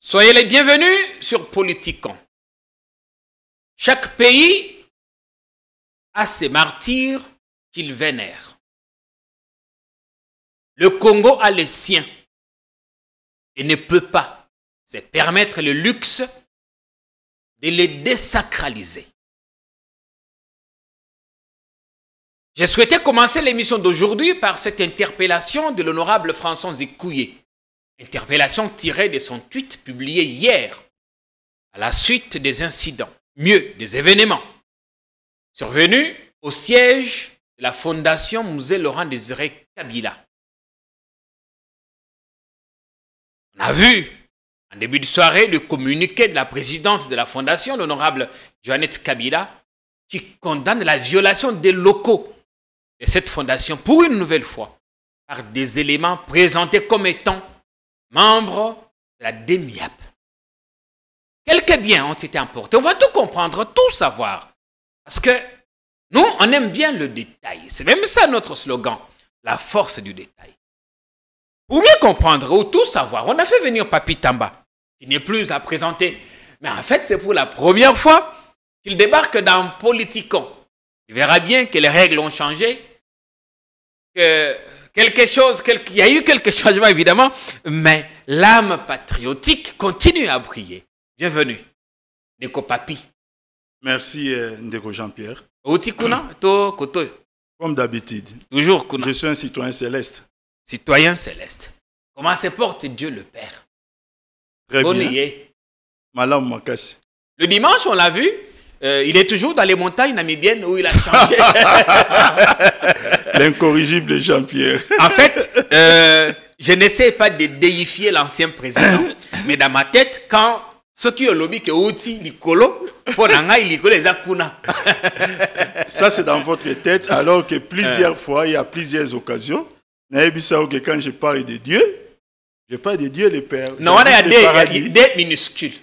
Soyez les bienvenus sur Politikon. Chaque pays a ses martyrs qu'il vénère. Le Congo a les siens et ne peut pas se permettre le luxe de les désacraliser. J'ai souhaité commencer l'émission d'aujourd'hui par cette interpellation de l'honorable François Nzikouye. Interpellation tirée de son tweet publié hier, à la suite des incidents, mieux des événements, survenus au siège de la Fondation Musée Laurent Désiré Kabila. On a vu en début de soirée le communiqué de la présidente de la Fondation, l'honorable Joannette Kabila, qui condamne la violation des locaux de cette fondation pour une nouvelle fois par des éléments présentés comme étant membres de la DEMIAP. Quelques biens ont été emportés. On va tout comprendre, tout savoir. Parce que nous, on aime bien le détail. C'est même ça notre slogan, la force du détail. Pour mieux comprendre ou tout savoir, on a fait venir Papi Tamba, qui n'est plus à présenter. Mais en fait, c'est pour la première fois qu'il débarque dans Politikon. Il verra bien que les règles ont changé, que il y a eu quelques changements évidemment, mais l'âme patriotique continue à briller. Bienvenue, Ndeko Papi. Merci, Ndeko Jean-Pierre. Oti kuna, to koto. Comme d'habitude. Toujours kuna. Je suis un citoyen céleste. Citoyen céleste. Comment se porte Dieu le Père? Très Bonne bien. nuit. Malam Makassi. Le dimanche, on l'a vu, il est toujours dans les montagnes namibiennes où il a changé. L'incorrigible Jean-Pierre. En fait, je n'essaie pas de déifier l'ancien président, mais dans ma tête, quand ceux qui ont lobby que outi likolo, pour nanga likolo les akuna. Ça, c'est dans votre tête, alors que plusieurs fois, il y a plusieurs occasions, que quand je parle de Dieu, je parle de Dieu le Père. Non, il y a des minuscules.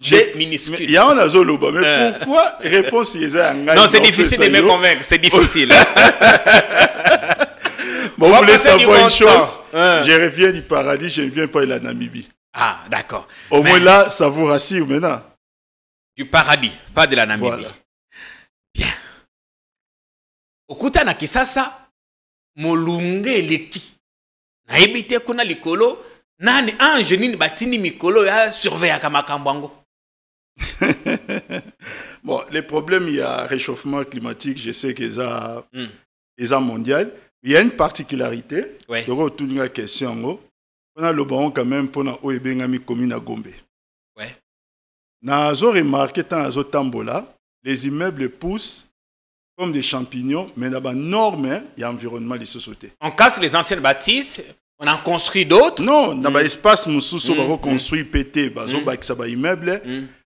Des minuscules. Il y a un azoloba, mais pourquoi réponse non, c'est difficile de me convaincre, c'est difficile. Bon, vous voulez savoir une chose, je reviens du paradis, je ne viens pas de la Namibie. Ah, d'accord. Au moins là, ça vous rassure maintenant. Du paradis, pas de la Namibie. Voilà. Bien. Okuta na kisasa, molunge leki. Na ebite kuna likolo, nani ange nini batini mikolo ya surveiller kamakambango. Bon, les problèmes, il y a réchauffement climatique, je sais que ça mondial. Il y a une particularité. Ouais. Je retourne la question. On a le baron quand même pour na oebengami commune à Gombe. Ouais. Na zo remarqué tant à zo tambola, les immeubles poussent comme des champignons, mais dans la norme, il y a environnement de société. On casse les anciennes bâtisses, on en construit d'autres. Non, dans l'espace moussous, on va construire pété, bazo ba ça ba immeuble.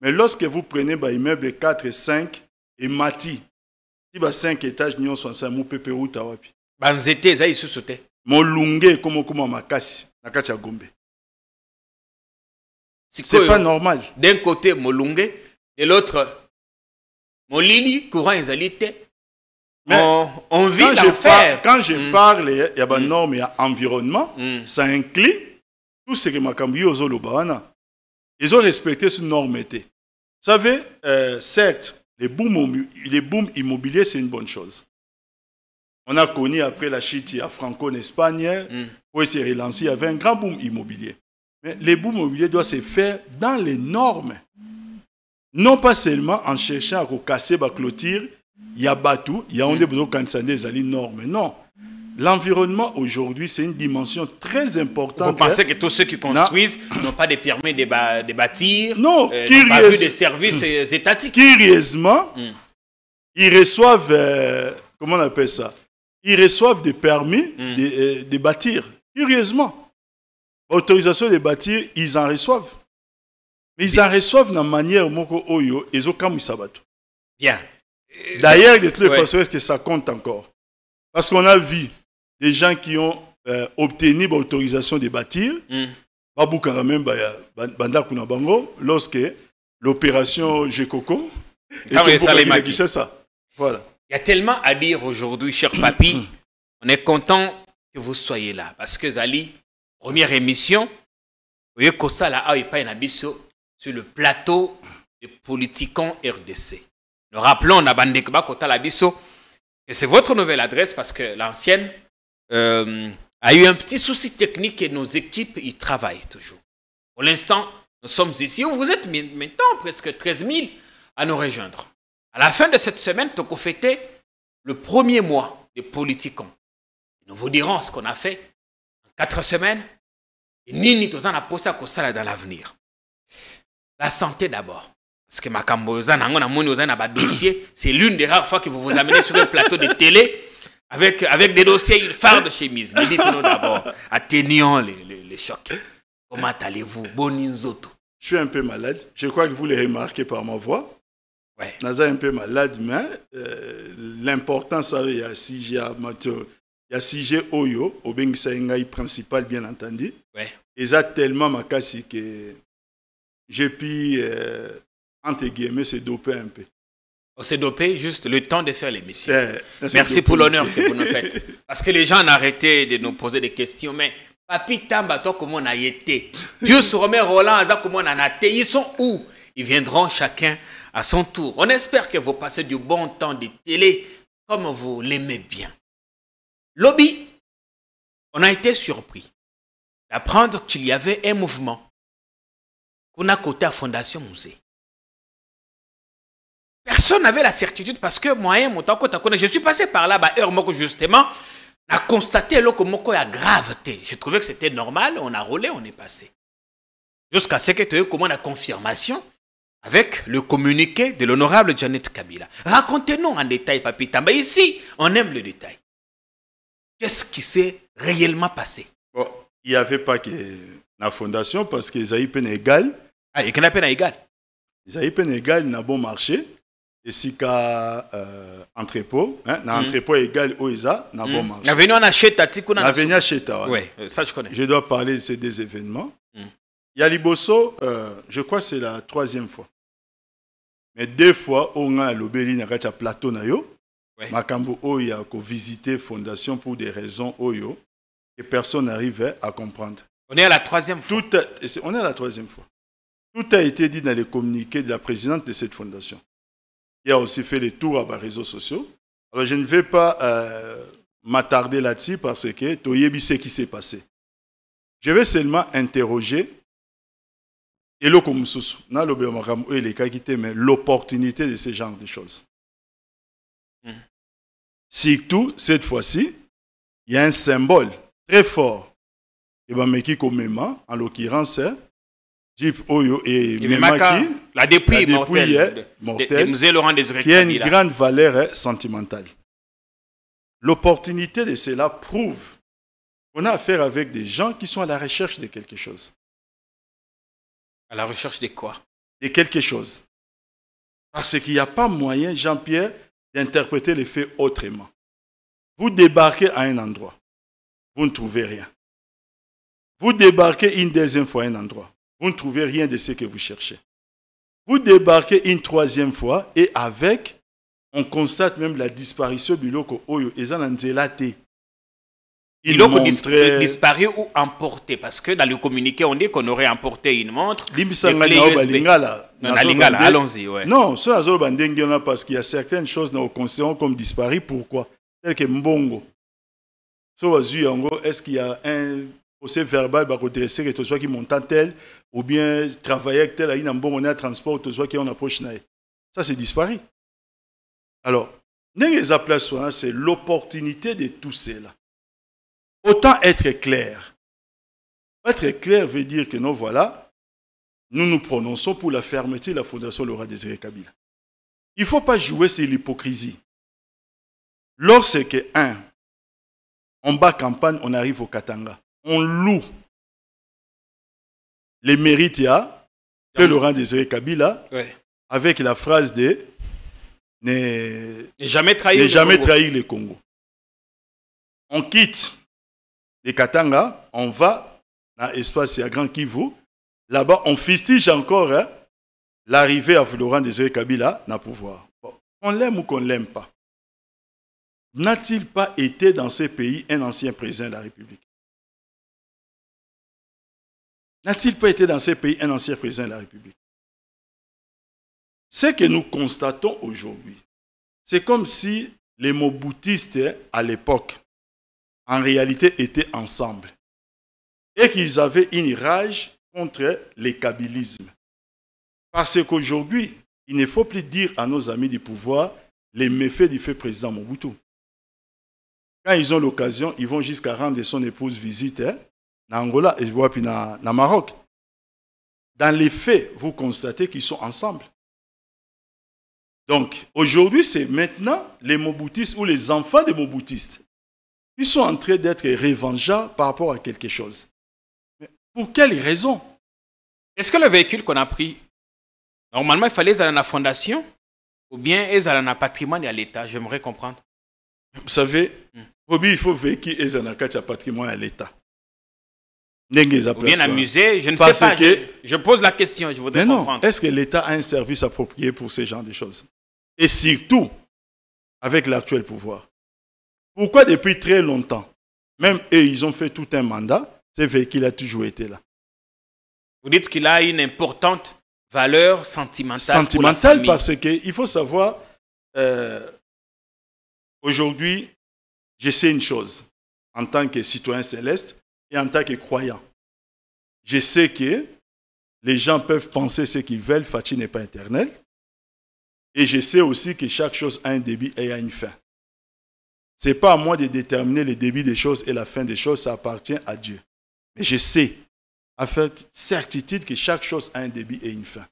Mais lorsque vous prenez un immeuble 4 et 5 et mati, si ba 5 étages n'y sont ça mou pepe ou tawapi. Banzete za isu sote. Molunge comme makasi na kati ya Gombe. C'est pas normal. D'un côté molunge, de l'autre molili courant ezalite. On vit l'enfer. Quand je parle, il y a des normes, il y a environnement, ça inclut tout ce que makambi ozolobawana. Ils ont respecté cette norme. Vous savez, certes, les booms immobiliers, c'est une bonne chose. On a connu après la chute à Franco en Espagne, pour se relancer, il y avait un grand boom immobilier. Mais les booms immobiliers doivent se faire dans les normes. Non pas seulement en cherchant à casser la clôture, il y a bateau, il y a des normes. Non. L'environnement aujourd'hui, c'est une dimension très importante. Vous pensez que tous ceux qui construisent n'ont pas de permis de bâtir, non, n'ont pas vu des services étatiques? Curieusement, ils reçoivent, comment on appelle ça? Ils reçoivent des permis de bâtir. Curieusement, autorisation de bâtir, ils en reçoivent. Mais ils en reçoivent de la manière moko oyo, ils ont comme sabato. Bien. D'ailleurs, de toutes les façons, est-ce que ça compte encore? Parce qu'on a vu des gens qui ont obtenu l'autorisation de bâtir, lorsque l'opération Gekoko est ça. Voilà. Il y a tellement à dire aujourd'hui, cher Papi. On est content que vous soyez là. Parce que Zali, première émission, Oye Kosala a pas un abisso sur le plateau de Politikon RDC. Nous rappelons na bandekba kota l'abisso et c'est votre nouvelle adresse parce que l'ancienne a eu un petit souci technique et nos équipes y travaillent toujours. Pour l'instant, nous sommes ici. Vous êtes maintenant presque 13 000 à nous rejoindre. À la fin de cette semaine, nous avons fêté le premier mois de Politikon. Nous vous dirons ce qu'on a fait en 4 semaines et nini nous avons posé à dans l'avenir. La santé d'abord. Parce que c'est l'une des rares fois que vous vous amenez sur un plateau de télé avec des dossiers phares de chemise. Mais dites-nous d'abord, atténuons les chocs. Comment allez-vous? Boninzoto. Je suis un peu malade. Je crois que vous l'avez remarqué par ma voix. Ouais. Je suis un peu malade, mais l'important, ça il y a CG Oyo, au Bengisaïngaï principal, bien entendu. Ouais. Et ça tellement ma casse que j'ai pu, entre guillemets, se doper un peu. On s'est dopé juste le temps de faire l'émission. Merci pour l'honneur que vous nous faites. Parce que les gens ont arrêté de nous poser des questions. Mais Papi Tamba, toi, comment on a été? Pius Romer Roland, Aza, comment on a été? Ils sont où? Ils viendront chacun à son tour. On espère que vous passez du bon temps de télé comme vous l'aimez bien. Lobby, on a été surpris d'apprendre qu'il y avait un mouvement qu'on a coté à Fondation Musée. Personne n'avait la certitude parce que moi, je suis passé par là, justement, on a constaté que la gravité. Je trouvais que c'était normal, on a roulé, on est passé. Jusqu'à ce que tu aies comme la confirmation avec le communiqué de l'honorable Janet Kabila. Racontez-nous en détail, Papi Tamba. Ici, on aime le détail. Qu'est-ce qui s'est réellement passé? Bon, il n'y avait pas que la fondation parce qu'ils avaient peine égale. Ah, il y a peine égale. Ils avaient peine égale dans bon marché. Et si qu'à entrepôt, entrepôt égal au ISA, dans bon marché. L'avenir on achète à Tikuna. L'avenir achète à. Oui, ça je connais. Je dois parler de ces deux événements. Yaliboso, je crois que c'est la 3e fois. Mais 2 fois, on a l'obéli na kacha plateau na yo. Makambo Oya ko visiter fondation pour des raisons Oyo que personne n'arrive à comprendre. On est à la 3e fois. On est à la 3e fois. Tout a été dit dans les communiqués de la présidente de cette fondation. Il a aussi fait les tours à les réseaux sociaux. Alors je ne vais pas m'attarder là-dessus parce que Toyebi sait ce qui s'est passé. Je vais seulement interroger l'opportunité de ce genre de choses. Surtout, cette fois-ci, il y a un symbole très fort. Et en l'occurrence, Jeep Oyo et Memaki, la dépouille mortelle qui a une grande valeur sentimentale. L'opportunité de cela prouve qu'on a affaire avec des gens qui sont à la recherche de quelque chose. À la recherche de quoi? De quelque chose. Parce qu'il n'y a pas moyen, Jean-Pierre, d'interpréter les faits autrement. Vous débarquez à un endroit, vous ne trouvez rien. Vous débarquez une 2e fois à un endroit, vous ne trouvez rien de ce que vous cherchez. Vous débarquez une 3e fois et avec, on constate même la disparition du Biloko Oyo. Et ça, il a disparu ou emporté parce que dans le communiqué, on dit qu'on aurait emporté une montre. Allons-y. Ouais. Non, parce qu'il y a certaines choses nous considérons comme disparues. Pourquoi? Tel que Mbongo. Est-ce qu'il y a un procès verbal pour redresser que soit qui monte tel ou bien travailler avec tel à Mbongo on transport soit qui on approche naï. Ça c'est disparu. Alors, c'est l'opportunité de tout cela. Autant être clair. Être clair veut dire que nous voilà, nous nous prononçons pour la fermeté de la Fondation Laurent Désiré Kabila. Il ne faut pas jouer sur l'hypocrisie. Lorsque, on bat campagne, on arrive au Katanga. On loue les mérites de Laurent Désiré Kabila avec la phrase de ne jamais trahir le Congo. On quitte les Katanga, on va dans l'espace à Grand Kivu. Là-bas, on fustige encore l'arrivée à Laurent Désiré Kabila dans le pouvoir. Bon, on l'aime ou qu'on ne l'aime pas. N'a-t-il pas été dans ces pays un ancien président de la République? N'a-t-il pas été dans ces pays un ancien président de la République? Ce que nous constatons aujourd'hui, c'est comme si les moboutistes à l'époque, en réalité, étaient ensemble et qu'ils avaient une rage contre les kabylismes. Parce qu'aujourd'hui, il ne faut plus dire à nos amis du pouvoir les méfaits du fait président Mobutu. Quand ils ont l'occasion, ils vont jusqu'à rendre son épouse visite en Angola et puis au Maroc. Dans les faits, vous constatez qu'ils sont ensemble. Donc, aujourd'hui, c'est maintenant les moboutistes ou les enfants des moboutistes qui sont en train d'être revanchard par rapport à quelque chose. Mais pour quelle raison? Est-ce que le véhicule qu'on a pris, normalement, il fallait aller à la fondation ou bien ils allaient à patrimoine et à l'État? J'aimerais comprendre. Vous savez, il faut véhicule et un patrimoine à l'État. Ou bien un musée, je ne sais pas. Je pose la question, je voudrais comprendre. Est-ce que l'État a un service approprié pour ce genre de choses? Et surtout, avec l'actuel pouvoir. Pourquoi depuis très longtemps, même eux, ils ont fait tout un mandat, ce véhicule a toujours été là? Vous dites qu'il a une importante valeur sentimentale. Sentimentale parce qu'il faut savoir, aujourd'hui, je sais une chose, en tant que citoyen céleste et en tant que croyant. Je sais que les gens peuvent penser ce qu'ils veulent, Fachi n'est pas éternel. Et je sais aussi que chaque chose a un début et a une fin. Ce n'est pas à moi de déterminer le début des choses et la fin des choses, ça appartient à Dieu. Mais je sais, avec certitude, que chaque chose a un début et une fin.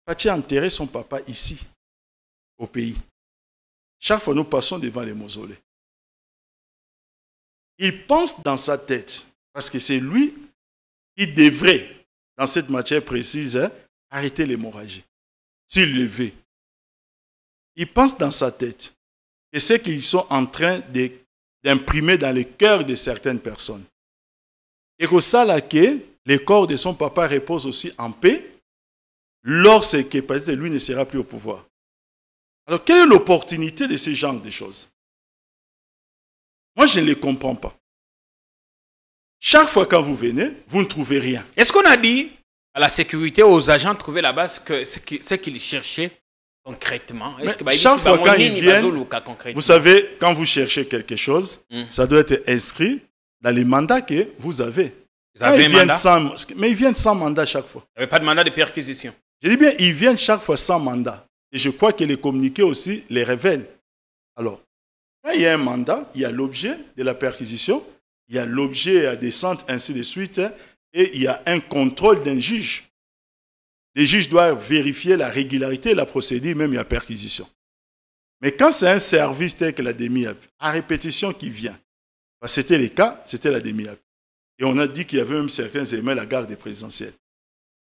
Fachi a enterré son papa ici, au pays. Chaque fois, nous passons devant les mausolées. Il pense dans sa tête, parce que c'est lui qui devrait, dans cette matière précise, arrêter l'hémorragie. S'il le veut. Il pense dans sa tête que c'est qu'ils sont en train d'imprimer dans le cœur de certaines personnes. Et que ça, là, que le corps de son papa repose aussi en paix, lorsque peut-être lui ne sera plus au pouvoir. Alors, quelle est l'opportunité de ce genre de choses? Moi, je ne les comprends pas. Chaque fois quand vous venez, vous ne trouvez rien. Est-ce qu'on a dit à la sécurité, aux agents de trouver là-bas ce qu'ils cherchaient concrètement? Chaque fois quand ils viennent, vous savez, quand vous cherchez quelque chose, ça doit être inscrit dans les mandats que vous avez. Vous avez un mandat? Mais ils viennent sans mandat chaque fois. Vous n'avez pas de mandat de perquisition? Je dis bien, ils viennent chaque fois sans mandat. Et je crois que les communiqués aussi les révèlent. Alors, quand il y a un mandat, il y a l'objet de la perquisition, il y a l'objet à descente, ainsi de suite, et il y a un contrôle d'un juge. Les juges doivent vérifier la régularité de la procédure, même il y a perquisition. Mais quand c'est un service tel que la DEMIAP, à répétition qui vient, c'était le cas, c'était la DEMIAP. Et on a dit qu'il y avait même certains éléments de la garde présidentielle.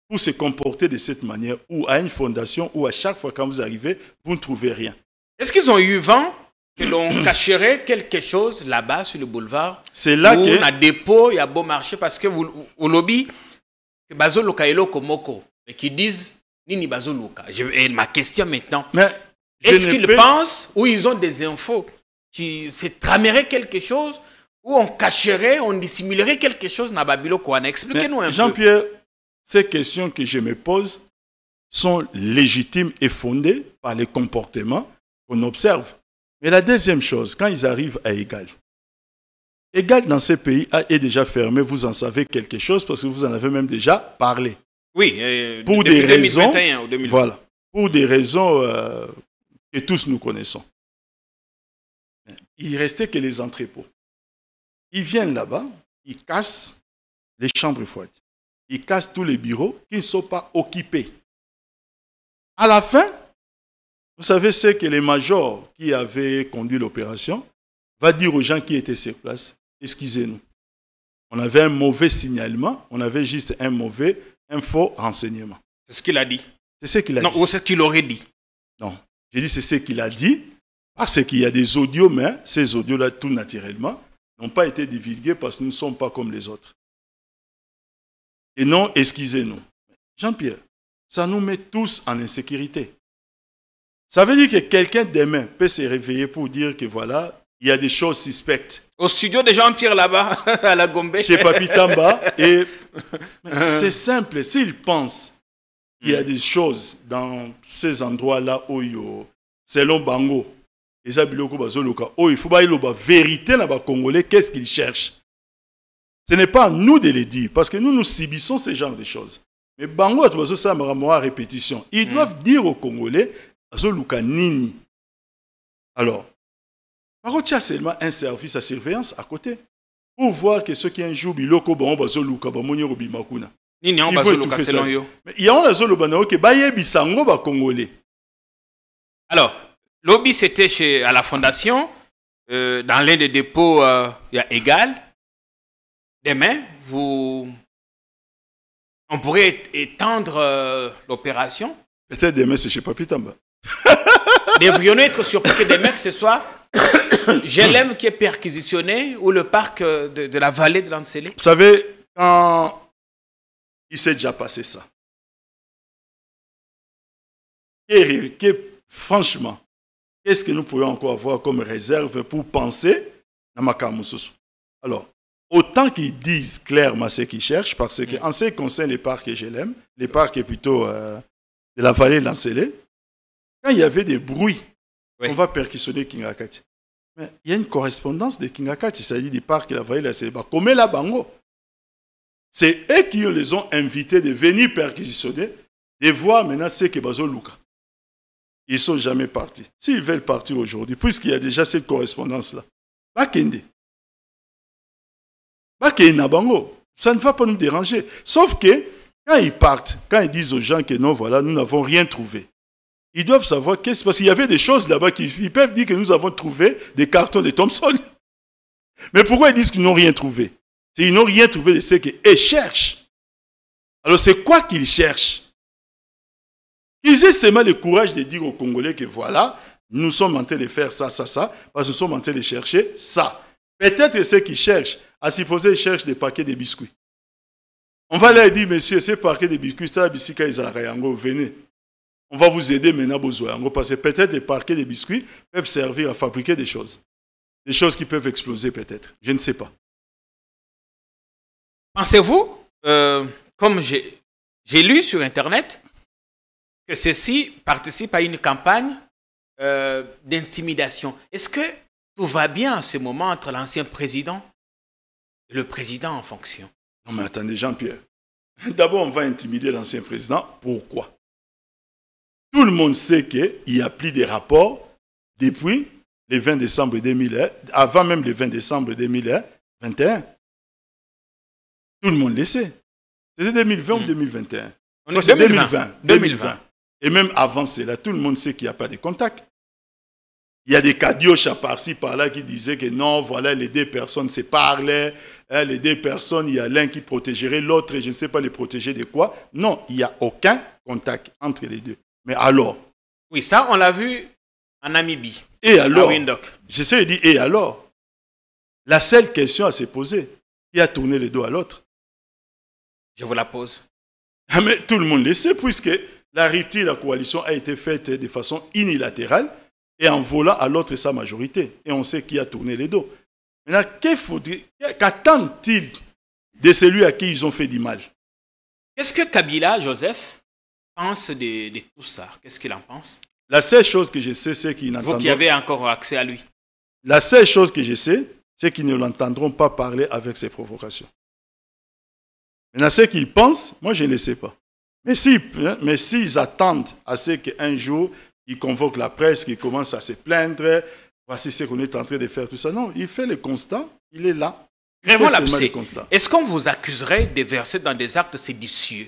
Pour se comporter de cette manière, ou à une fondation, ou à chaque fois quand vous arrivez, vous ne trouvez rien. Est-ce qu'ils ont eu vent que l'on cacherait quelque chose là-bas sur le boulevard? C'est là que... on a dépôt, il y a beau marché, parce que au lobby, que Bazo Lokaelo Komoko, et qui disent Nini Bazo Loka. Et ma question maintenant, est-ce qu'ils pensent, ou ils ont des infos, qui se trameraient quelque chose, ou on cacherait, on dissimulerait quelque chose dans Babilo Kouane? Expliquez-nous un peu. Jean-Pierre, ces questions que je me pose sont légitimes et fondées par les comportements qu'on observe. Mais la deuxième chose, quand ils arrivent à Égal, Égal dans ces pays est déjà fermé, vous en savez quelque chose parce que vous en avez même déjà parlé. Oui, pour depuis des raisons, 2021 ou 2020. Voilà, pour des raisons que tous nous connaissons. Il restait que les entrepôts. Ils viennent là-bas, ils cassent les chambres froides. Ils cassent tous les bureaux qui ne sont pas occupés. À la fin, vous savez, c'est que les majors qui avaient conduit l'opération va dire aux gens qui étaient sur place, excusez-nous. On avait un mauvais signalement, on avait juste un faux renseignement. C'est ce qu'il a dit. C'est ce qu'il a dit. Non, ou c'est ce qu'il aurait dit. Non, j'ai dit c'est ce qu'il a dit, parce qu'il y a des audios, mais ces audios-là, tout naturellement, n'ont pas été divulgués parce que nous ne sommes pas comme les autres. Et non, excusez-nous. Jean-Pierre, ça nous met tous en insécurité. Ça veut dire que quelqu'un demain peut se réveiller pour dire que voilà, il y a des choses suspectes. Au studio de Jean-Pierre là-bas, à la Gombe. Chez Papi Tamba. Et c'est simple. S'ils pensent qu'il y a des choses dans ces endroits-là où, selon Bango, il faut pas la vérité dans les Congolais, qu'est-ce qu'ils cherchent. Ce n'est pas à nous de les dire, parce que nous subissons ce genre de choses. Mais Bango, ça à répétition. Ils doivent dire aux Congolais, Nini. Alors, Bango tient seulement un service à surveillance à côté. Pour voir que ceux qui ont un jour, il faut selon yo. Mais il y a un Zolobano qui est bisango Congolais. Alors, lobby c'était à la fondation, dans l'un des dépôts, il y a Égal. Demain, on pourrait étendre l'opération. Peut-être demain, c'est chez Papi Tamba. Devrions-nous être surpris que demain, que ce soit GLM qui est perquisitionné ou le parc de la vallée de l'Ancélé? Vous savez, quand il s'est déjà passé ça, franchement, qu'est-ce que nous pourrions encore avoir comme réserve pour penser à Makamoussousou? Alors, autant qu'ils disent clairement ce qu'ils cherchent, parce qu'en ce qui concerne les parcs GLM, les parcs plutôt de la vallée de l'Ancélé, quand il y avait des bruits, on va perquisitionner Kingakati. Mais il y a une correspondance de Kingakati, c'est-à-dire des parcs de la vallée de l'Ancélé. Comme la Bango. C'est eux qui les ont invités de venir perquisitionner, de voir maintenant ce que Bazo Luka. Ils ne sont jamais partis. S'ils veulent partir aujourd'hui, puisqu'il y a déjà cette correspondance-là, Bakende. Bakende Bango. Ça ne va pas nous déranger. Sauf que, quand ils partent, quand ils disent aux gens que non, voilà, nous n'avons rien trouvé, ils doivent savoir qu'est-ce parce qu'il y avait des choses là-bas ils peuvent dire que nous avons trouvé des cartons de Thomson. Mais pourquoi ils disent qu'ils n'ont rien trouvé? Ils n'ont rien trouvé de ce qu'ils cherchent. Alors c'est quoi qu'ils cherchent? Ils aient seulement le courage de dire aux Congolais que voilà, nous sommes en train de faire ça, ça, ça, parce que nous sommes en train de chercher ça. Peut-être ceux qui cherchent, à supposer ils cherchent des paquets de biscuits. On va leur dire, monsieur, ces paquets de biscuits, c'est la biscuit venez. On va vous aider maintenant, parce que peut-être les paquets de biscuits peuvent servir à fabriquer des choses. Des choses qui peuvent exploser peut-être. Je ne sais pas. Pensez-vous, comme j'ai lu sur Internet, que ceci participe à une campagne d'intimidation? Est-ce que tout va bien en ce moment entre l'ancien président et le président en fonction? Non mais attendez Jean-Pierre. D'abord on va intimider l'ancien président. Pourquoi? Tout le monde sait qu'il y a pris des rapports depuis le 20 décembre 2001, avant même le 20 décembre 2021. Tout le monde le sait. C'était 2020 ou 2021? C'est 2020. Et même avant cela, tout le monde sait qu'il n'y a pas de contact. Il y a des cadioches par-ci, par-là qui disaient que non, voilà, les deux personnes se parlaient. Les deux personnes, il y a l'un qui protégerait l'autre et je ne sais pas les protéger de quoi. Non, il n'y a aucun contact entre les deux. Mais alors? Oui, ça, on l'a vu en Namibie. Et alors? À Windhoek. J'essaie de dire, et alors? La seule question à se poser, qui a tourné le dos à l'autre? Je vous la pose. Mais tout le monde le sait, puisque la rupture de la coalition a été faite de façon unilatérale et en volant à l'autre sa majorité. Et on sait qui a tourné le dos. Maintenant, qu'attendent-ils de celui à qui ils ont fait du mal? Qu'est-ce que Kabila, Joseph, pense de tout ça? Qu'est-ce qu'il en pense? La seule chose que je sais, c'est qu'ils n'entendront... Vous qui avez encore accès à lui. La seule chose que je sais, c'est qu'ils ne l'entendront pas parler avec ses provocations. Maintenant, ce qu'ils pensent, moi, je ne le sais pas. Mais s'ils attendent à ce qu'un jour, ils convoquent la presse, qu'ils commencent à se plaindre, voici ce qu'on est en train de faire, tout ça. Non, il fait le constat, il est là. Est-ce qu'on vous accuserait de verser dans des actes séditieux,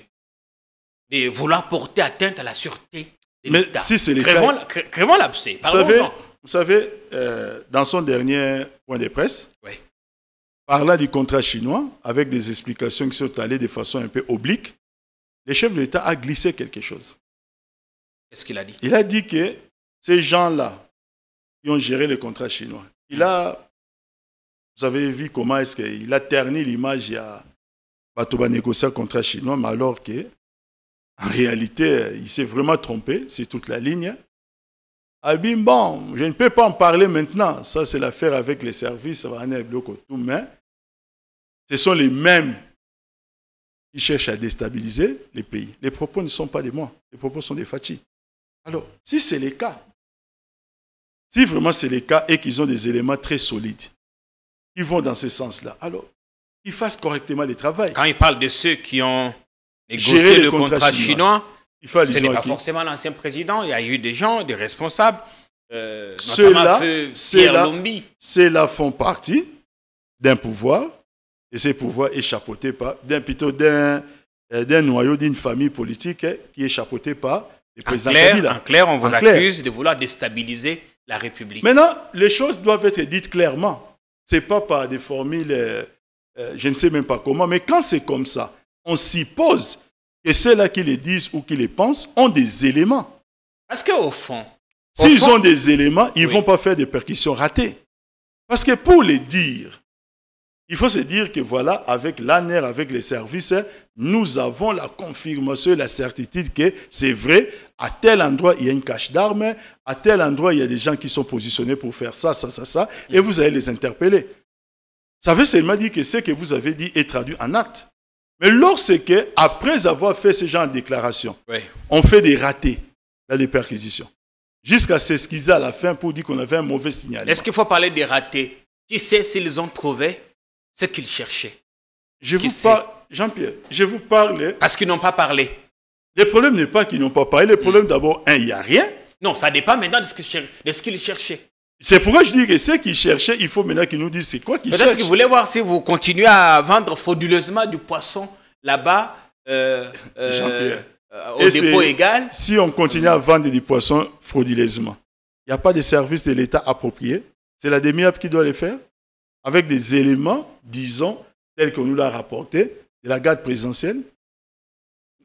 de vouloir porter atteinte à la sûreté de l'État? Mais si c'est le cas... Crevons l'abcès. Vous savez, dans son dernier point de presse, parlant du contrat chinois, avec des explications qui sont allées de façon un peu oblique, le chef de l'État a glissé quelque chose. Qu'est-ce qu'il a dit? Il a dit que ces gens-là qui ont géré le contrat chinois, vous avez vu comment est-ce qu'il a terni l'image à Batoba négocier un contrat chinois, mais alors que, en réalité, il s'est vraiment trompé, c'est toute la ligne. Abim, bon, je ne peux pas en parler maintenant. Ça, c'est l'affaire avec les services, ça va en être tout, mais ce sont les mêmes qui cherchent à déstabiliser les pays. Les propos ne sont pas de moi, les propos sont des Fachi. Alors, si c'est le cas, si vraiment c'est le cas et qu'ils ont des éléments très solides, qui vont dans ce sens-là, alors, qu'ils fassent correctement le travail. Quand il parle de ceux qui ont négocié le contrat chinois, ce n'est pas forcément l'ancien président. Il y a eu des gens, des responsables, notamment Pierre Lombi. Ceux-là font partie d'un pouvoir, et ce pouvoir est chapeauté par, d'un noyau, d'une famille politique qui est chapeauté par le président Kabila. En clair, on vous accuse de vouloir déstabiliser la République. Maintenant, les choses doivent être dites clairement. Ce n'est pas par des formules, je ne sais même pas comment, mais quand c'est comme ça, on suppose que ceux-là qui les disent ou qui les pensent ont des éléments. Parce qu'au fond... S'ils ont des éléments, ils ne vont pas faire des percussions ratées. Parce que pour les dire, il faut se dire que voilà, avec l'ANER, avec les services, nous avons la confirmation et la certitude que c'est vrai, à tel endroit, il y a une cache d'armes, à tel endroit, il y a des gens qui sont positionnés pour faire ça, et vous allez les interpeller. Ça veut seulement dire que ce que vous avez dit est traduit en acte. Mais lorsque, après avoir fait ce genre de déclaration, on fait des ratés dans les perquisitions, jusqu'à s'esquiser à la fin pour dire qu'on avait un mauvais signal. Est-ce qu'il faut parler des ratés? Qui sait s'ils ont trouvé ce qu'ils cherchaient? Jean-Pierre, je vous parle... Parce qu'ils n'ont pas parlé. Le problème n'est pas qu'ils n'ont pas parlé. Le problème, d'abord, il n'y a rien. Non, ça dépend maintenant de ce qu'ils cherchaient. C'est pourquoi je dis que ce qu'ils cherchaient, il faut maintenant qu'ils nous disent c'est quoi qu'ils cherchent. Peut-être qu'ils voulaient voir si vous continuez à vendre frauduleusement du poisson là-bas, au dépôt égal. Si on continue à vendre du poisson frauduleusement, il n'y a pas de service de l'État approprié. C'est la DEMIAP qui doit le faire, avec des éléments, disons, tels qu'on nous l'a rapporté, de la garde présidentielle.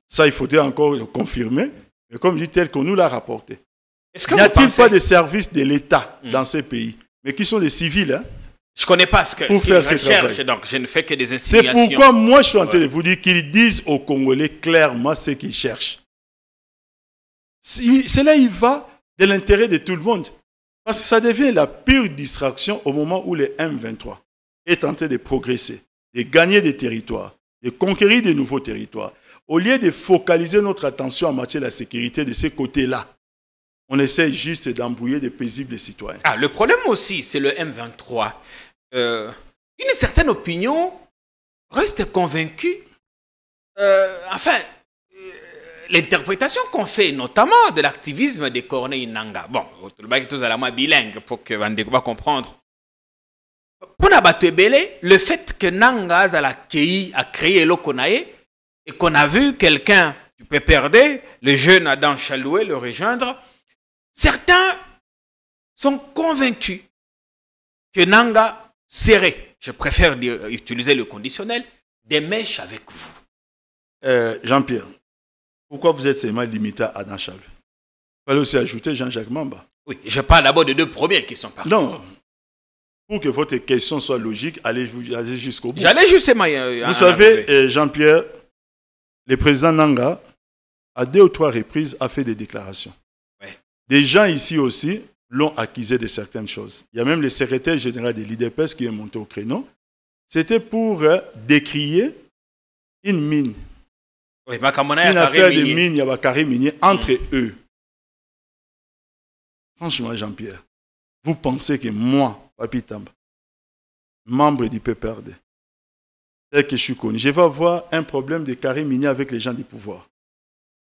Ça, il faudrait encore le confirmer. Mais comme je dis, tel qu'on nous l'a rapporté. N'y a-t-il pas de services de l'État dans ces pays, mais qui sont des civils, hein, je ne connais pas ce qu'ils recherchent, donc je ne fais que des insinuations. C'est pourquoi moi, je suis en train de vous dire qu'ils disent aux Congolais clairement ce qu'ils cherchent. Cela, il va de l'intérêt de tout le monde. Parce que ça devient la pure distraction au moment où le M23 est en train de progresser, de gagner des territoires, de conquérir de nouveaux territoires. Au lieu de focaliser notre attention en matière de la sécurité de ces côtés-là, on essaie juste d'embrouiller des paisibles citoyens. Ah, le problème aussi, c'est le M23. Une certaine opinion reste convaincue. L'interprétation qu'on fait, notamment de l'activisme de Corneille Nangaa. Bon, tous à la main bilingue pour que Van va comprendre. Pour le fait que Nangaa a créé l'Okonae et qu'on a vu quelqu'un du PPRD, le jeune Adam Chaloué, le rejoindre, certains sont convaincus que Nangaa serait, je préfère utiliser le conditionnel, des mèches avec vous. Jean-Pierre, pourquoi vous êtes seulement limité à Adam Chaloué? Il fallait aussi ajouter Jean-Jacques Mamba. Oui, je parle d'abord des deux premiers qui sont partis. Non, pour que votre question soit logique, allez jusqu'au bout. J'allais justement... Vous savez, Jean-Pierre, le président Nangaa, à 2 ou 3 reprises, a fait des déclarations. Ouais. Des gens ici aussi l'ont accusé de certaines choses. Il y a même le secrétaire général de l'IDPS qui est monté au créneau. C'était pour décrier une mine. Oui, une affaire de mine, il y a un carré minier entre eux. Franchement, Jean-Pierre, vous pensez que moi, Papi Tamba, membre du PPRD, tel que je suis connu, je vais avoir un problème de carré minier avec les gens du pouvoir.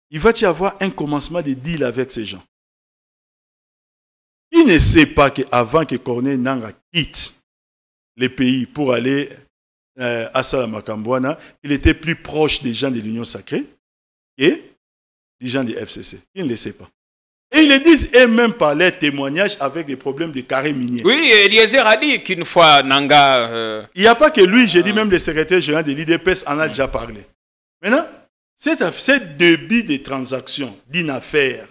Il va y avoir un commencement de deal avec ces gens. Qui ne sait pas qu'avant que Corneille Nangaa quitte les pays pour aller à Salamakambouana, il était plus proche des gens de l'Union Sacrée et des gens du FCC. Qui ne le sait pas. Et ils le disent eux-mêmes par leurs témoignages avec des problèmes de carré minier. Oui, Eliezer a dit qu'une fois Nangaa... Il n'y a pas que lui, j'ai dit même le secrétaire général de l'IDPS en a déjà parlé. Maintenant, cette débit de transactions d'une affaire,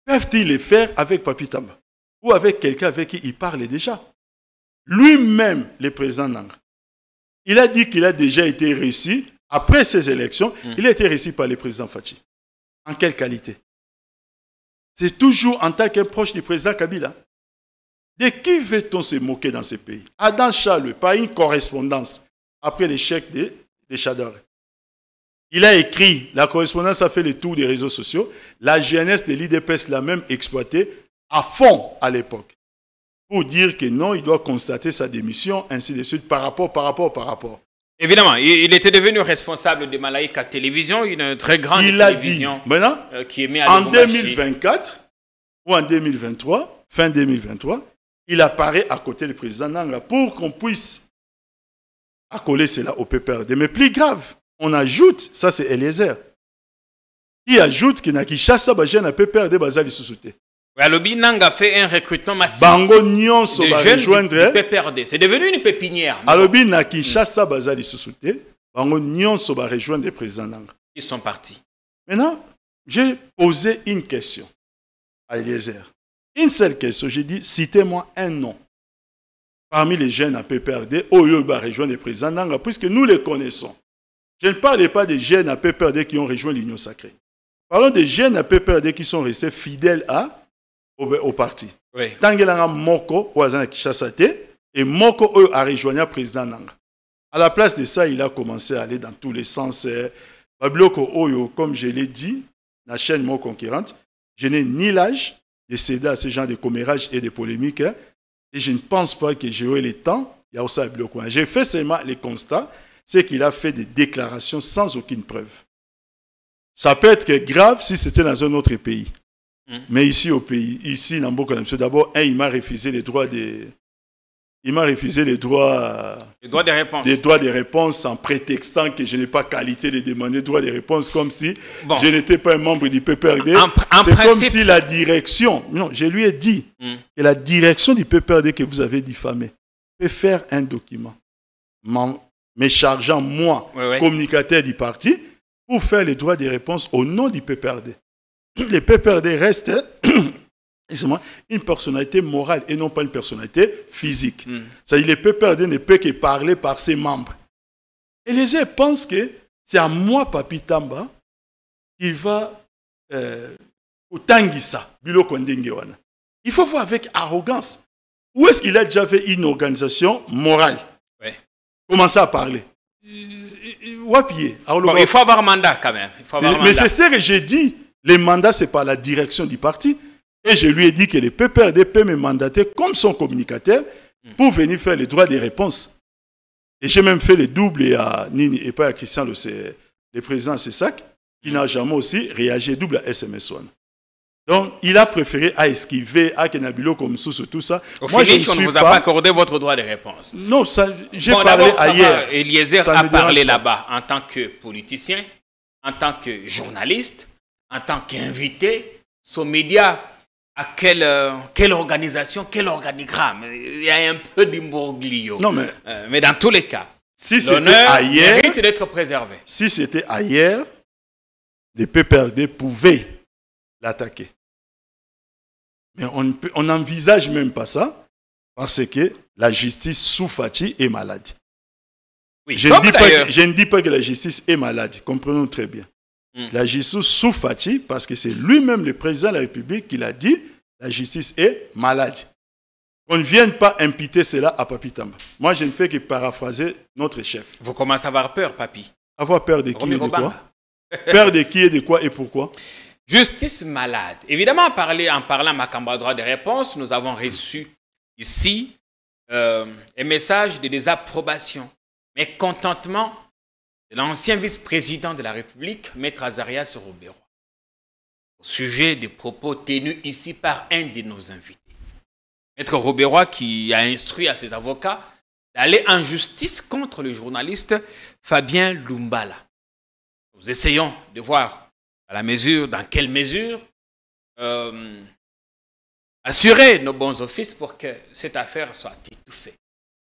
peuvent-ils le faire avec Papi Tamba ou avec quelqu'un avec qui il parle déjà? Lui-même, le président Nangaa, il a dit qu'il a déjà été reçu, après ces élections, il a été reçu par le président Fachi. En quelle qualité? C'est toujours en tant qu'un proche du président Kabila. De qui veut-on se moquer dans ces pays? Adam Charles, par une correspondance, après l'échec des Chador. Il a écrit, la correspondance a fait le tour des réseaux sociaux, la jeunesse de l'IDPS l'a même exploité à fond à l'époque. Pour dire que non, il doit constater sa démission, ainsi de suite, par rapport. Évidemment, il était devenu responsable de Malaika Télévision, une très grande télévision. Il a dit, maintenant, qui est à en 2024 ou en 2023, fin 2023, il apparaît à côté du président Nanga pour qu'on puisse accoler cela au PPRD. Mais plus grave, on ajoute, ça c'est Eliezer, il ajoute qu'il n'a qu'à chasser à PPRD Bazali Soussouté. Alobi Nanga fait un recrutement massif Bango Nyonso de va jeunes rejoindre du PPRD. C'est devenu une pépinière. Alobi n'a qu'à chasser Bazali Soussouté. Bango Nyonso va rejoindre le président Nanga. Ils sont partis. Maintenant, j'ai posé une question à Eliezer. Une seule question, j'ai dit, citez-moi un nom parmi les jeunes à PPRD, Oyo va rejoindre le président Nanga, puisque nous les connaissons. Je ne parle pas des jeunes à PPRD qui ont rejoint l'Union sacrée. Parlons des jeunes à PPRD qui sont restés fidèles au parti. Oui. Tangelanga Moko, Ouazana Kishasate, et Moko a rejoint le président Nanga. À la place de ça, il a commencé à aller dans tous les sens. Babloko Oyo, comme je l'ai dit, la chaîne Moko concurrente, je n'ai ni l'âge de céder à ce genre de commérage et de polémiques. Et je ne pense pas que j'aurai le temps. Il y a aussi un bloc. J'ai fait seulement les constats. C'est qu'il a fait des déclarations sans aucune preuve. Ça peut être grave si c'était dans un autre pays. Mais ici au pays, ici dans Mboko, d'abord, il m'a refusé les droits des... Il m'a refusé les droits de réponse. Des droits de réponse en prétextant que je n'ai pas qualité de demander droits de réponse, comme si je n'étais pas un membre du PPRD. C'est comme si la direction, non, je lui ai dit que la direction du PPRD que vous avez diffamé peut faire un document, me chargeant moi, communicateur du parti, pour faire les droits de réponse au nom du PPRD. Le PPRD reste une personnalité morale et non pas une personnalité physique. C'est-à-dire que le PPRD ne peut que parler par ses membres. Et les gens pensent que c'est à moi, Papi Tamba, qu'il va au Tanguissa, Biloko Ndengewana. Il faut voir avec arrogance. Où est-ce qu'il a déjà fait une organisation morale? Commencer à parler. Bon, il faut avoir un mandat quand même. Mais c'est ce que j'ai dit. Les mandats, c'est par la direction du parti. Et je lui ai dit que le PPRD peut me mandater comme son communicateur pour venir faire les droits de réponse. Et j'ai même fait le double à Nini et pas à Christian, le président Sessac, qui n'a jamais aussi réagi double à SMS1. Donc, il a préféré à esquiver, à Kenabilo comme sous tout ça. Moi, je ne vous a pas accordé votre droit de réponse. Non, j'ai parlé ailleurs. Eliezer a parlé là-bas en tant que politicien, en tant que journaliste, en tant qu'invité. Son média, à quelle organisation, quel organigramme? Il y a un peu d'imbroglio. Non, mais dans tous les cas, si l'honneur mérite d'être préservé. Si c'était ailleurs, les PPRD pouvaient l'attaquer. Mais on n'envisage même pas ça parce que la justice sous Fati est malade. Oui, je ne dis pas que la justice est malade, comprenons très bien. La justice sous Fati, parce que c'est lui-même le président de la République qui l'a dit, la justice est malade. On ne vienne pas imputer cela à Papi Tamba. Moi, je ne fais que paraphraser notre chef. Vous commencez à avoir peur, Papi. Avoir peur de qui et de quoi? Peur de qui et de quoi et pourquoi? Justice malade. Évidemment, en parlant Makamba droit de réponse, nous avons reçu ici un message de désapprobation, mais contentement de l'ancien vice-président de la République, Maître Azarias Robero, au sujet des propos tenus ici par un de nos invités. Maître Robero qui a instruit à ses avocats d'aller en justice contre le journaliste Fabien Lumbala. Nous essayons de voir dans quelle mesure assurer nos bons offices pour que cette affaire soit étouffée.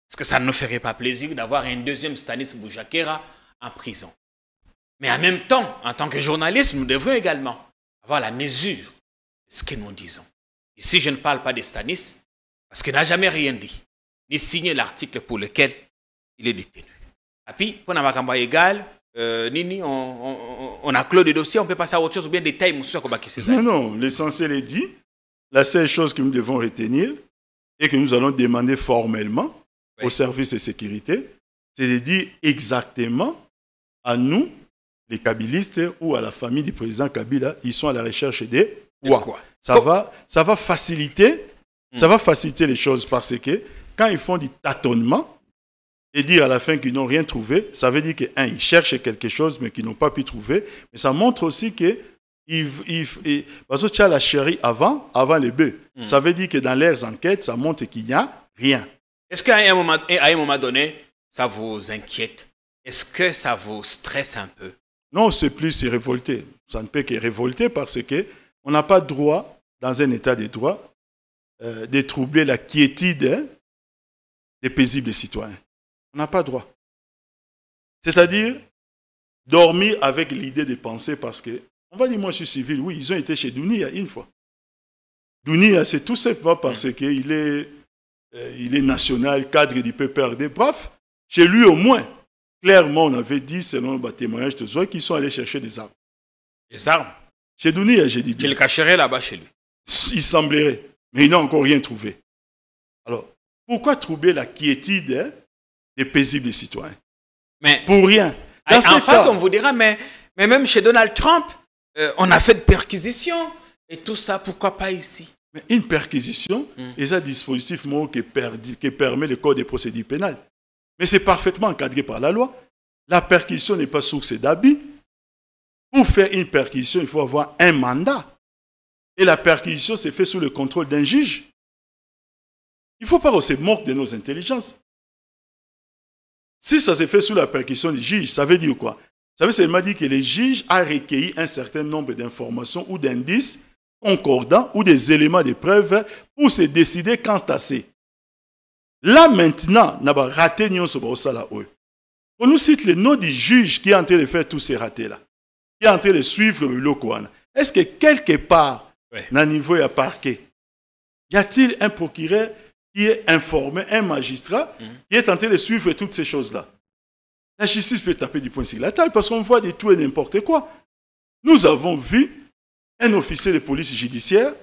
Parce que ça ne nous ferait pas plaisir d'avoir un deuxième Stanis Boujakera en prison. Mais en même temps, en tant que journaliste, nous devons également avoir la mesure de ce que nous disons. Ici, je ne parle pas de Stanis, parce qu'il n'a jamais rien dit, ni signé l'article pour lequel il est détenu. Et puis, pour Namakamba égal, Nini, on a clos le dossier, on peut passer à autre chose ou bien détail, monsieur Kobaki César. Non, non, l'essentiel est dit. La seule chose que nous devons retenir et que nous allons demander formellement au service de sécurité, c'est de dire exactement à nous, les kabylistes ou à la famille du président Kabila, ils sont à la recherche des quoi. Ça va faciliter les choses parce que quand ils font du tâtonnement et dire à la fin qu'ils n'ont rien trouvé, ça veut dire qu'ils cherchent quelque chose mais qu'ils n'ont pas pu trouver. Mais ça montre aussi que parce que tu as la chérie avant les bœufs. Ça veut dire que dans leurs enquêtes, ça montre qu'il n'y a rien. Est-ce qu'à un moment donné, ça vous inquiète? Est-ce que ça vous stresse un peu? Non, c'est plus révolté. Ça ne peut que révolter parce qu'on n'a pas droit, dans un état de droit, de troubler la quiétude des paisibles citoyens. On n'a pas droit. C'est-à-dire, dormir avec l'idée de penser parce que, on va dire, moi je suis civil, oui, ils ont été chez Dounia une fois. Dounia, c'est tout simplement parce qu'il est national, cadre du PPRD. Bref, chez lui au moins, clairement, on avait dit, selon le témoignage de Zoé, qu'ils sont allés chercher des armes. Des armes? Chez Dounia, j'ai dit. Tu le cacherais là-bas chez lui? Il semblerait, mais ils n'ont encore rien trouvé. Alors, pourquoi troubler la quiétude des paisibles citoyens? Mais pour rien. En face, on vous dira, mais même chez Donald Trump, on a fait de perquisitions et tout ça, pourquoi pas ici? Mais une perquisition est un dispositif qui permet le code des procédures pénales. Mais c'est parfaitement encadré par la loi. La perquisition n'est pas source d'abus. Pour faire une perquisition, il faut avoir un mandat. Et la perquisition s'est faite sous le contrôle d'un juge. Il ne faut pas qu'on se moque de nos intelligences. Si ça s'est fait sous la perquisition du juge, ça veut dire quoi? Ça veut seulement dire que le juge a recueilli un certain nombre d'informations ou d'indices concordants ou des éléments de preuve pour se décider quant à c'est. Là maintenant, on a raté ça. On nous cite le nom du juge qui est en train de faire tous ces ratés-là, qui est en train de suivre le Lokouane. Est-ce que quelque part, dans le niveau de parquet, y a-t-il un procureur qui est informé, un magistrat qui est en train de suivre toutes ces choses-là? La justice peut taper du poing sur la table parce qu'on voit de tout et n'importe quoi. Nous avons vu un officier de police judiciaire,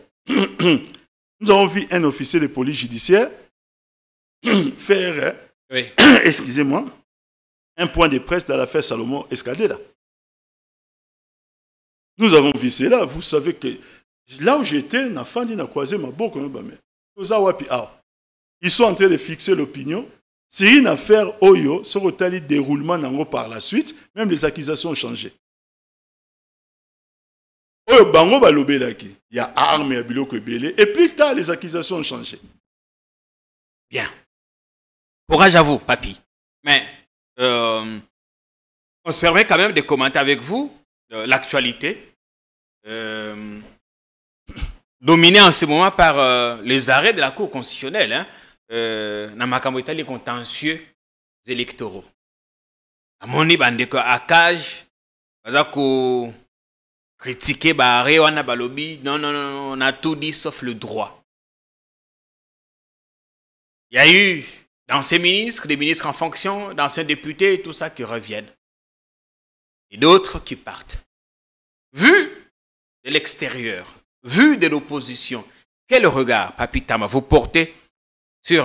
faire, excusez-moi, un point de presse dans l'affaire Salomon Escadela. Nous avons vu cela. Vous savez que là où j'étais, Nafandi n'a croisé ma boque. Ils sont en train de fixer l'opinion. C'est une affaire Oyo, sur le déroulement par la suite, même les accusations ont changé. Oyo bango balobelaki, il y a armes et biloko belé, et plus tard les accusations ont changé. Bien. Courage à vous, papy. Mais on se permet quand même de commenter avec vous l'actualité, dominée en ce moment par les arrêts de la Cour constitutionnelle, dans makambo etali contentieux électoraux. Amoni bandeko akage baza ko critiquer barré wana balobi non, on a tout dit sauf le droit. Il y a eu d'anciens ministres, des ministres en fonction, d'anciens députés et tout ça qui reviennent. Et d'autres qui partent. Vu de l'extérieur, vu de l'opposition, quel regard, Papi Tama, vous portez sur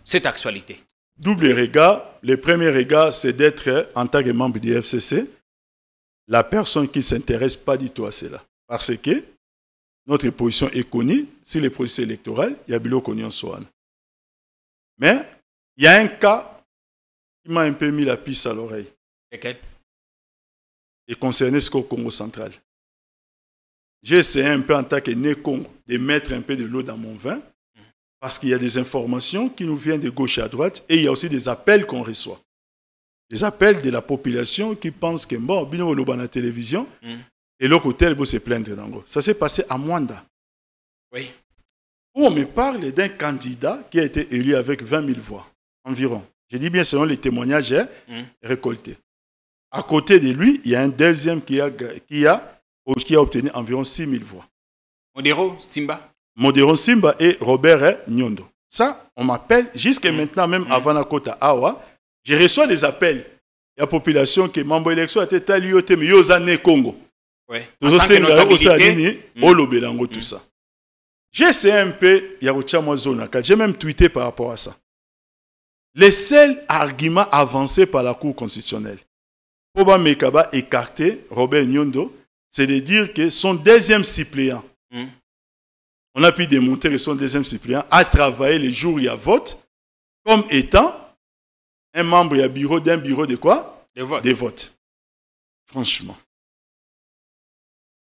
cette actualité? Double regard. Le premier regard, c'est d'être, en tant que membre du FCC, la personne qui ne s'intéresse pas du tout à cela. Parce que notre position est connue. Si le processus électoral, il y a Bilo Konyon Sohan. Mais il y a un cas qui m'a un peu mis la piste à l'oreille. Lequel? Et concerné ce qu'au Congo central. J'ai essayé un peu en tant que né-Congo de mettre un peu de l'eau dans mon vin. Parce qu'il y a des informations qui nous viennent de gauche à droite et il y a aussi des appels qu'on reçoit. Des appels de la population qui pensent que bon, bino on dans la télévision et l'autre hôtel va se plaindre d'ango. Ça s'est passé à Mwanda. Oui. Où on me parle d'un candidat qui a été élu avec 20 000 voix environ. Je dis bien selon les témoignages récoltés. À côté de lui, il y a un deuxième qui a obtenu environ 6 000 voix. Modero Simba. Modéron Simba et Robert Nyondo. Ça, on m'appelle, jusqu'à maintenant, même avant la Kota Awa, je reçois des appels la population qui est membre de l'élection a été talioté, mais ils ont Congo. Ouais. Tout ça. J'ai essayé un peu, j'ai même tweeté par rapport à ça. Les seuls arguments avancés par la Cour constitutionnelle pour Mekaba écarter Robert Nyondo, c'est de dire que son deuxième suppléant, on a pu démontrer que son deuxième suppléant a travaillé les jours où il y a vote comme étant un membre d'un bureau de quoi? Des votes.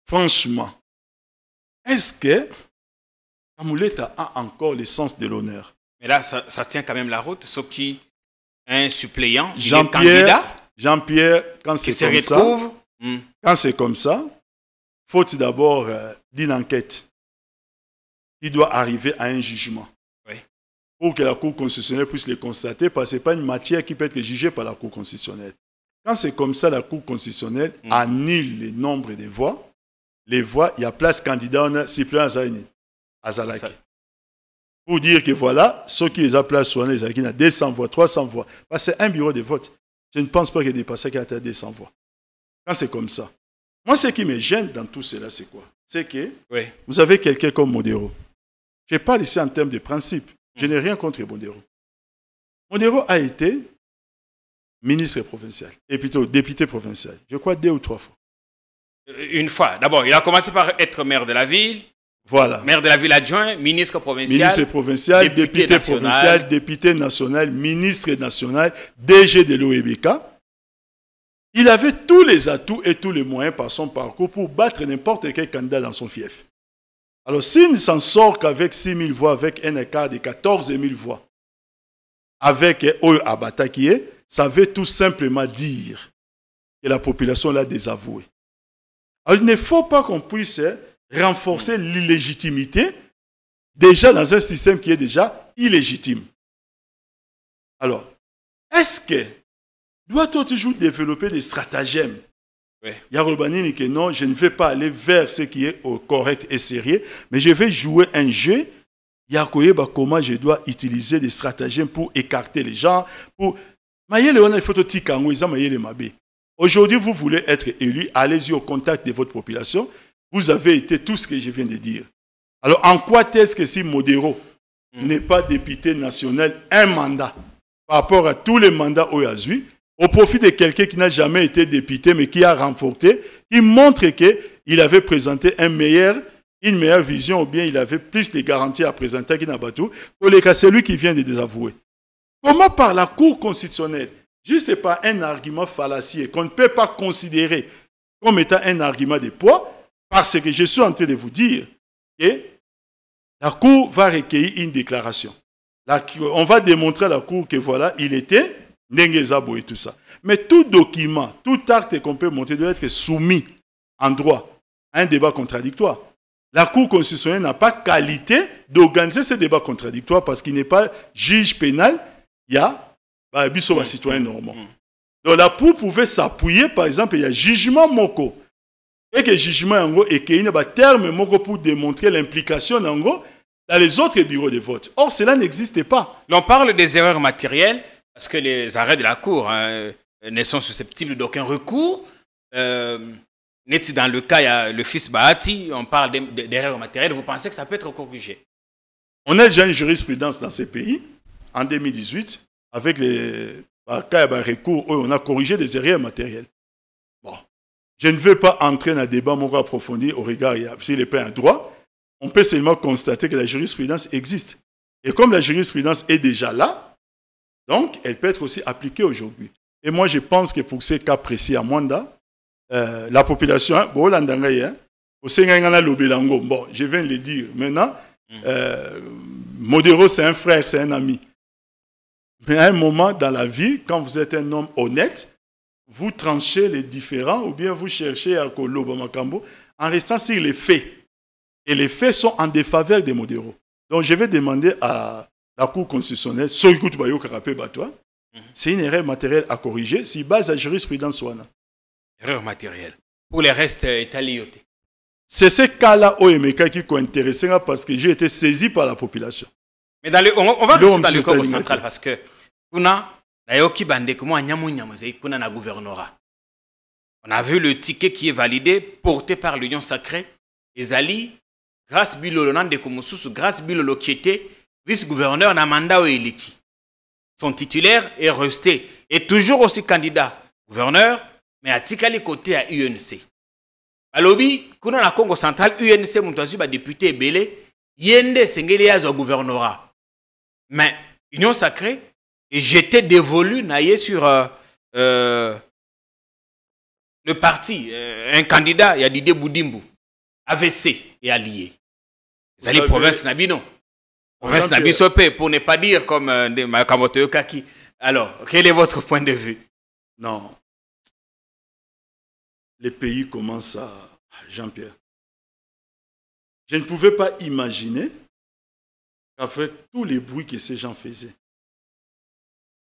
Franchement, est-ce que Kamouleta a encore le sens de l'honneur? Mais là, ça tient quand même la route. Sauf qui un suppléant, il est candidat. Jean-Pierre, quand c'est comme ça, faut-il d'abord d'une enquête qui doit arriver à un jugement. Oui. Pour que la Cour constitutionnelle puisse le constater, parce que ce n'est pas une matière qui peut être jugée par la Cour constitutionnelle. Quand c'est comme ça, la Cour constitutionnelle annule le nombre de voix. Les voix, il y a place candidat, on a suppléant à Zalaki. Pour dire que voilà, ceux qui les ont place sur les Zalaki, il y a 200 voix, 300 voix. Parce que c'est un bureau de vote. Je ne pense pas qu'il y ait dépassé qu'il y a 200 voix. Quand c'est comme ça. Moi, ce qui me gêne dans tout cela, c'est quoi? C'est que vous avez quelqu'un comme Modero. Je parle ici en termes de principe. Je n'ai rien contre Modero. Modero a été ministre provincial, et plutôt député provincial. Je crois 2 ou 3 fois. Une fois. D'abord, il a commencé par être maire de la ville. Voilà. Maire de la ville adjoint, ministre provincial. Ministre provincial, député provincial, député national, ministre national, DG de l'OEBK. Il avait tous les atouts et tous les moyens par son parcours pour battre n'importe quel candidat dans son fief. Alors, s'il ne s'en sort qu'avec 6 000 voix, avec un écart de 14 000 voix, avec Oyo Abatakie, ça veut tout simplement dire que la population l'a désavoué. Alors, il ne faut pas qu'on puisse renforcer l'illégitimité déjà dans un système qui est déjà illégitime. Alors, est-ce que doit-on toujours développer des stratagèmes? Yarobani dit que non, je ne vais pas aller vers ce qui est correct et sérieux, mais je vais jouer un jeu. Yakoyeba, comment je dois utiliser des stratagèmes pour écarter les gens, pour... Aujourd'hui, vous voulez être élu, allez-y au contact de votre population. Vous avez été tout ce que je viens de dire. Alors, en quoi est-ce que si Modero n'est pas député national, un mandat, par rapport à tous les mandats au Yazui, au profit de quelqu'un qui n'a jamais été député, mais qui a remporté, qui montre qu'il avait présenté une meilleure vision, ou bien il avait plus de garanties à présenter qu'il n'a pas tout, pour les cas, c'est lui qui vient de désavouer. Comment par la Cour constitutionnelle, juste par un argument fallacieux qu'on ne peut pas considérer comme étant un argument de poids, parce que je suis en train de vous dire que la Cour va recueillir une déclaration. On va démontrer à la Cour que voilà, il était Ndengezabo et tout ça. Mais tout document, tout acte qu'on peut monter doit être soumis en droit à un débat contradictoire. La Cour constitutionnelle n'a pas qualité d'organiser ce débat contradictoire parce qu'il n'est pas juge pénal, il y a un citoyen normand. Donc la Cour pouvait s'appuyer, par exemple, il y a jugement Moko. Et que jugement Yango et qu'il y a un terme Moko pour démontrer l'implication Yango dans les autres bureaux de vote. Or, cela n'existe pas. On parle des erreurs matérielles parce que les arrêts de la Cour ne sont susceptibles d'aucun recours. Dans le cas, il y a le fils Bahati, on parle d'erreurs matérielles. Vous pensez que ça peut être corrigé? On a déjà une jurisprudence dans ces pays, en 2018, avec les recours, on a corrigé des erreurs matérielles. Bon. Je ne veux pas entrer dans un débat approfondi au regard s'il n'est pas un droit. On peut seulement constater que la jurisprudence existe. Et comme la jurisprudence est déjà là, donc elle peut être aussi appliquée aujourd'hui. Et moi, je pense que pour ces cas précis à Mwanda, la population, bon, je viens de le dire. Maintenant, Modero, c'est un frère, c'est un ami. Mais à un moment dans la vie, quand vous êtes un homme honnête, vous tranchez les différends ou bien vous cherchez à Koloba Makambo en restant sur les faits. Et les faits sont en défaveur de Modero. Donc je vais demander à la Cour constitutionnelle, c'est une erreur matérielle à corriger si base à jurisprudence Wana. Erreur matérielle. Pour les restes, Italioté. C'est ce cas-là au MK qui est intéressant parce que j'ai été saisi par la population. Mais on va rester dans le Congo central parce que Nayoki bande comment kuna na gouvernorat. On a vu le ticket qui est validé, porté par l'Union sacrée. Ezali, grâce Bilolo Nande Komosusu, grâce Bilolo qui était vice-gouverneur na mandat Eliki. Son titulaire est resté, et toujours aussi candidat gouverneur, mais à Tikali côté à UNC. Alobi, kuna na Congo central, UNC Moutazu, député Belé, Yende Sengele Yazo gouvernorat. Mais Union sacrée, et j'étais dévolu naïe sur le parti, un candidat, il y a Didier Boudimbu, AVC et allié. Vous allez province Nabino. Province Nabisope, pour ne pas dire comme Makamoto Kaki. Alors, quel est votre point de vue? Non. Les pays commencent à... Jean-Pierre. Je ne pouvais pas imaginer qu'avec tous les bruits que ces gens faisaient,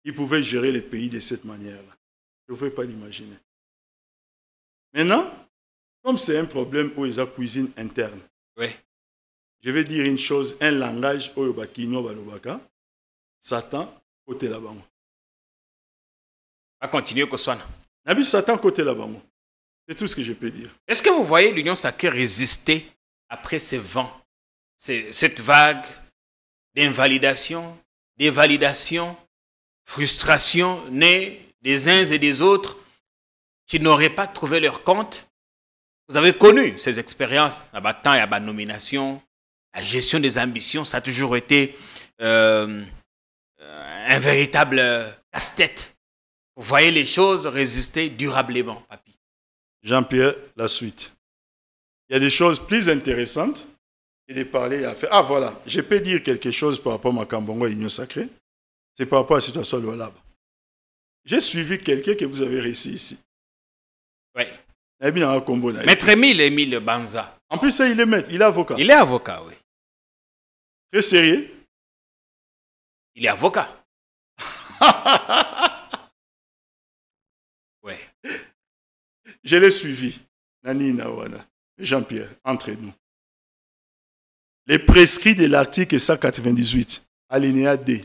ils pouvaient gérer les pays de cette manière-là. Je ne pouvais pas l'imaginer. Maintenant, comme c'est un problème où ils ont cuisine interne, oui. Je vais dire une chose, un langage où Satan côté là-bas. On va continuer que soit. Nabi Satan côté là-bas. C'est tout ce que je peux dire. Est-ce que vous voyez l'Union sacrée résister après ces vents, cette vague d'invalidation, d'évalidation, frustration née des uns et des autres qui n'auraient pas trouvé leur compte? Vous avez connu ces expériences, la bataille, la nomination, la gestion des ambitions, ça a toujours été un véritable casse-tête. Vous voyez les choses résister durablement, papy. Jean-Pierre, la suite. Il y a des choses plus intéressantes et de parler à faire. Ah voilà, je peux dire quelque chose par rapport à Makambongo et Union sacrée. C'est par rapport à la situation de l'Olab. J'ai suivi quelqu'un que vous avez réussi ici. Oui. Maître Émile Banza. En plus, il est maître, il est avocat. Il est avocat, oui. Très sérieux. Il est avocat. Ouais. Je l'ai suivi. Nani Nawana. Jean-Pierre, entre nous. Les prescrits de l'article 198, alinéa D,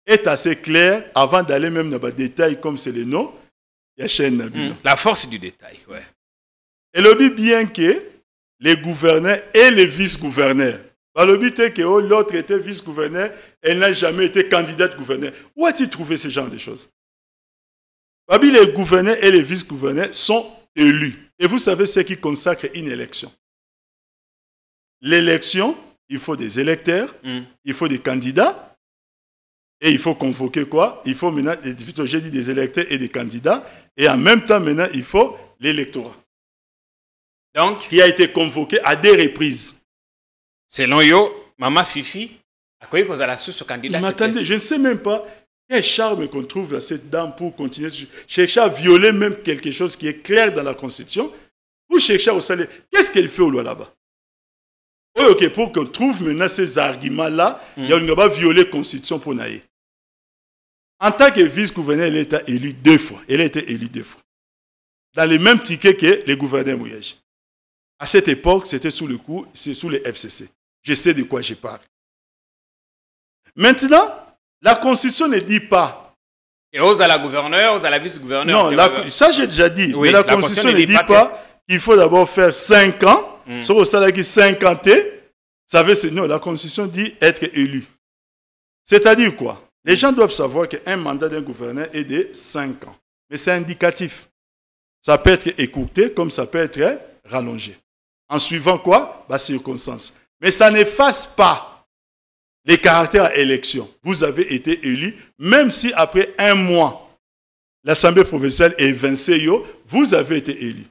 est assez clair avant d'aller même dans les détails comme c'est le nom. Il y a chaîne Nabino. La force du détail, ouais. Et le but bien que les gouverneurs et les vice-gouverneurs, le but est que l'autre était vice-gouverneur, elle n'a jamais été candidate gouverneur. Où as-tu trouvé ce genre de choses? Les gouverneurs et les vice-gouverneurs sont élus. Et vous savez ce qui consacre une élection. L'élection, il faut des électeurs, il faut des candidats, et il faut convoquer quoi? Il faut maintenant, j'ai dit des électeurs et des candidats, et en même temps maintenant, il faut l'électorat. Donc, qui a été convoqué à des reprises. Selon yo, Maman Fifi, à quoi vous allez ce candidat? M'attendez, je ne sais même pas quel charme qu'on trouve à cette dame pour continuer de chercher à violer même quelque chose qui est clair dans la Constitution. Pour chercher au salaire, qu'est-ce qu'elle fait au loi là-bas? Ok, pour qu'on trouve maintenant ces arguments-là, il y a une violer la Constitution pour naïe. En tant que vice-gouverneur, elle a été élue 2 fois. Elle a été élue 2 fois. Dans les mêmes tickets que les gouverneurs Mouyage. À cette époque, c'était sous le coup, c'est sous les FCC. Je sais de quoi je parle. Maintenant, la Constitution ne dit pas. Et aux à la gouverneure, aux à la vice-gouverneur. Non, ça j'ai déjà dit. Oui, mais la Constitution ne dit pas qu'il faut d'abord faire 5 ans. Sauf au stade qui 50 ans. Non, la Constitution dit être élu. C'est-à-dire quoi? Les gens doivent savoir qu'un mandat d'un gouverneur est de 5 ans. Mais c'est indicatif. Ça peut être écourté comme ça peut être rallongé. En suivant quoi? Circonstances. Mais ça n'efface pas les caractères à élection. Vous avez été élu, même si après 1 mois, l'Assemblée provinciale est évincée, vous avez été élu.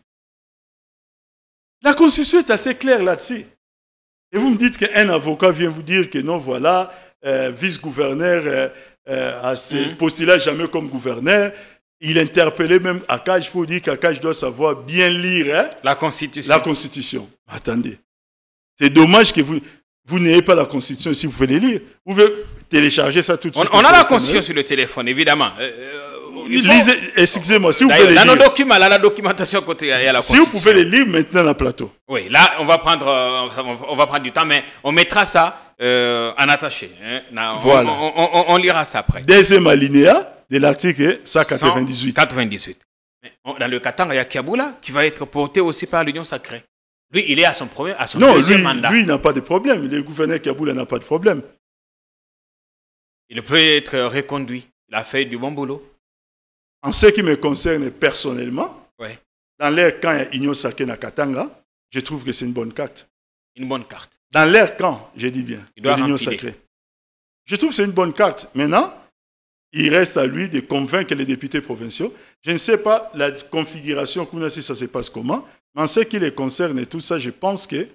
La Constitution est assez claire là-dessus. Et vous me dites qu'un avocat vient vous dire que non, voilà, vice-gouverneur a ses postulats jamais comme gouverneur. Il interpellait même Akaj pour dire qu'Akaj doit savoir bien lire la Constitution. La Constitution. Attendez. C'est dommage que vous n'ayez pas la Constitution si vous voulez lire. Vous pouvez télécharger ça tout de suite. On a la Constitution sur le téléphone, évidemment. Lisez, excusez-moi, si vous pouvez les lire. Dans nos documents, la documentation côté, il y a la Constitution. Si vous pouvez les lire maintenant dans le plateau. Oui, là, on va prendre du temps, mais on mettra ça en attaché. Hein. Voilà. On lira ça après. Deuxième alinéa de l'article 198. 98. Dans le Katanga, il y a Kiaboula qui va être porté aussi par l'Union sacrée. Lui, il est à son deuxième mandat. Lui, il n'a pas de problème. Le gouverneur Kiaboula n'a pas de problème. Il peut être reconduit. Il a fait du bon boulot. En ce qui me concerne personnellement, ouais. Dans l'air quand il y a Union sacrée à Katanga, je trouve que c'est une bonne carte. Une bonne carte. Dans l'air quand, je dis bien, il doit l'Union sacrée. Je trouve que c'est une bonne carte. Maintenant, il reste à lui de convaincre les députés provinciaux. Je ne sais pas la configuration, si ça se passe comment, mais en ce qui les concerne et tout ça, je pense que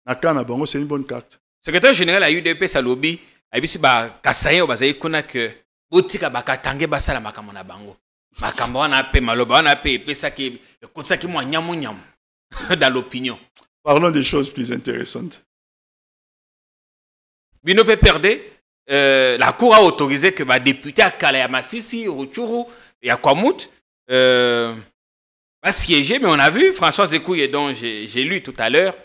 Nakana Bango, c'est une bonne carte. Secrétaire général à UDP Salobi, a dit que Kasaye Obazaye Kuna que Botika Bakatange Basala Makamona Bango. Makambo na pe maloba na pe pesa ki kotsa ki mo nyamu nyamu dans l'opinion. Parlons des choses plus intéressantes. Bino peut perdre. La Cour a autorisé que les députés à Kalayama-Sisi, Rutshuru et à Kwamut va siéger, mais on a vu François Zekouye, dont j'ai lu tout à l'heure,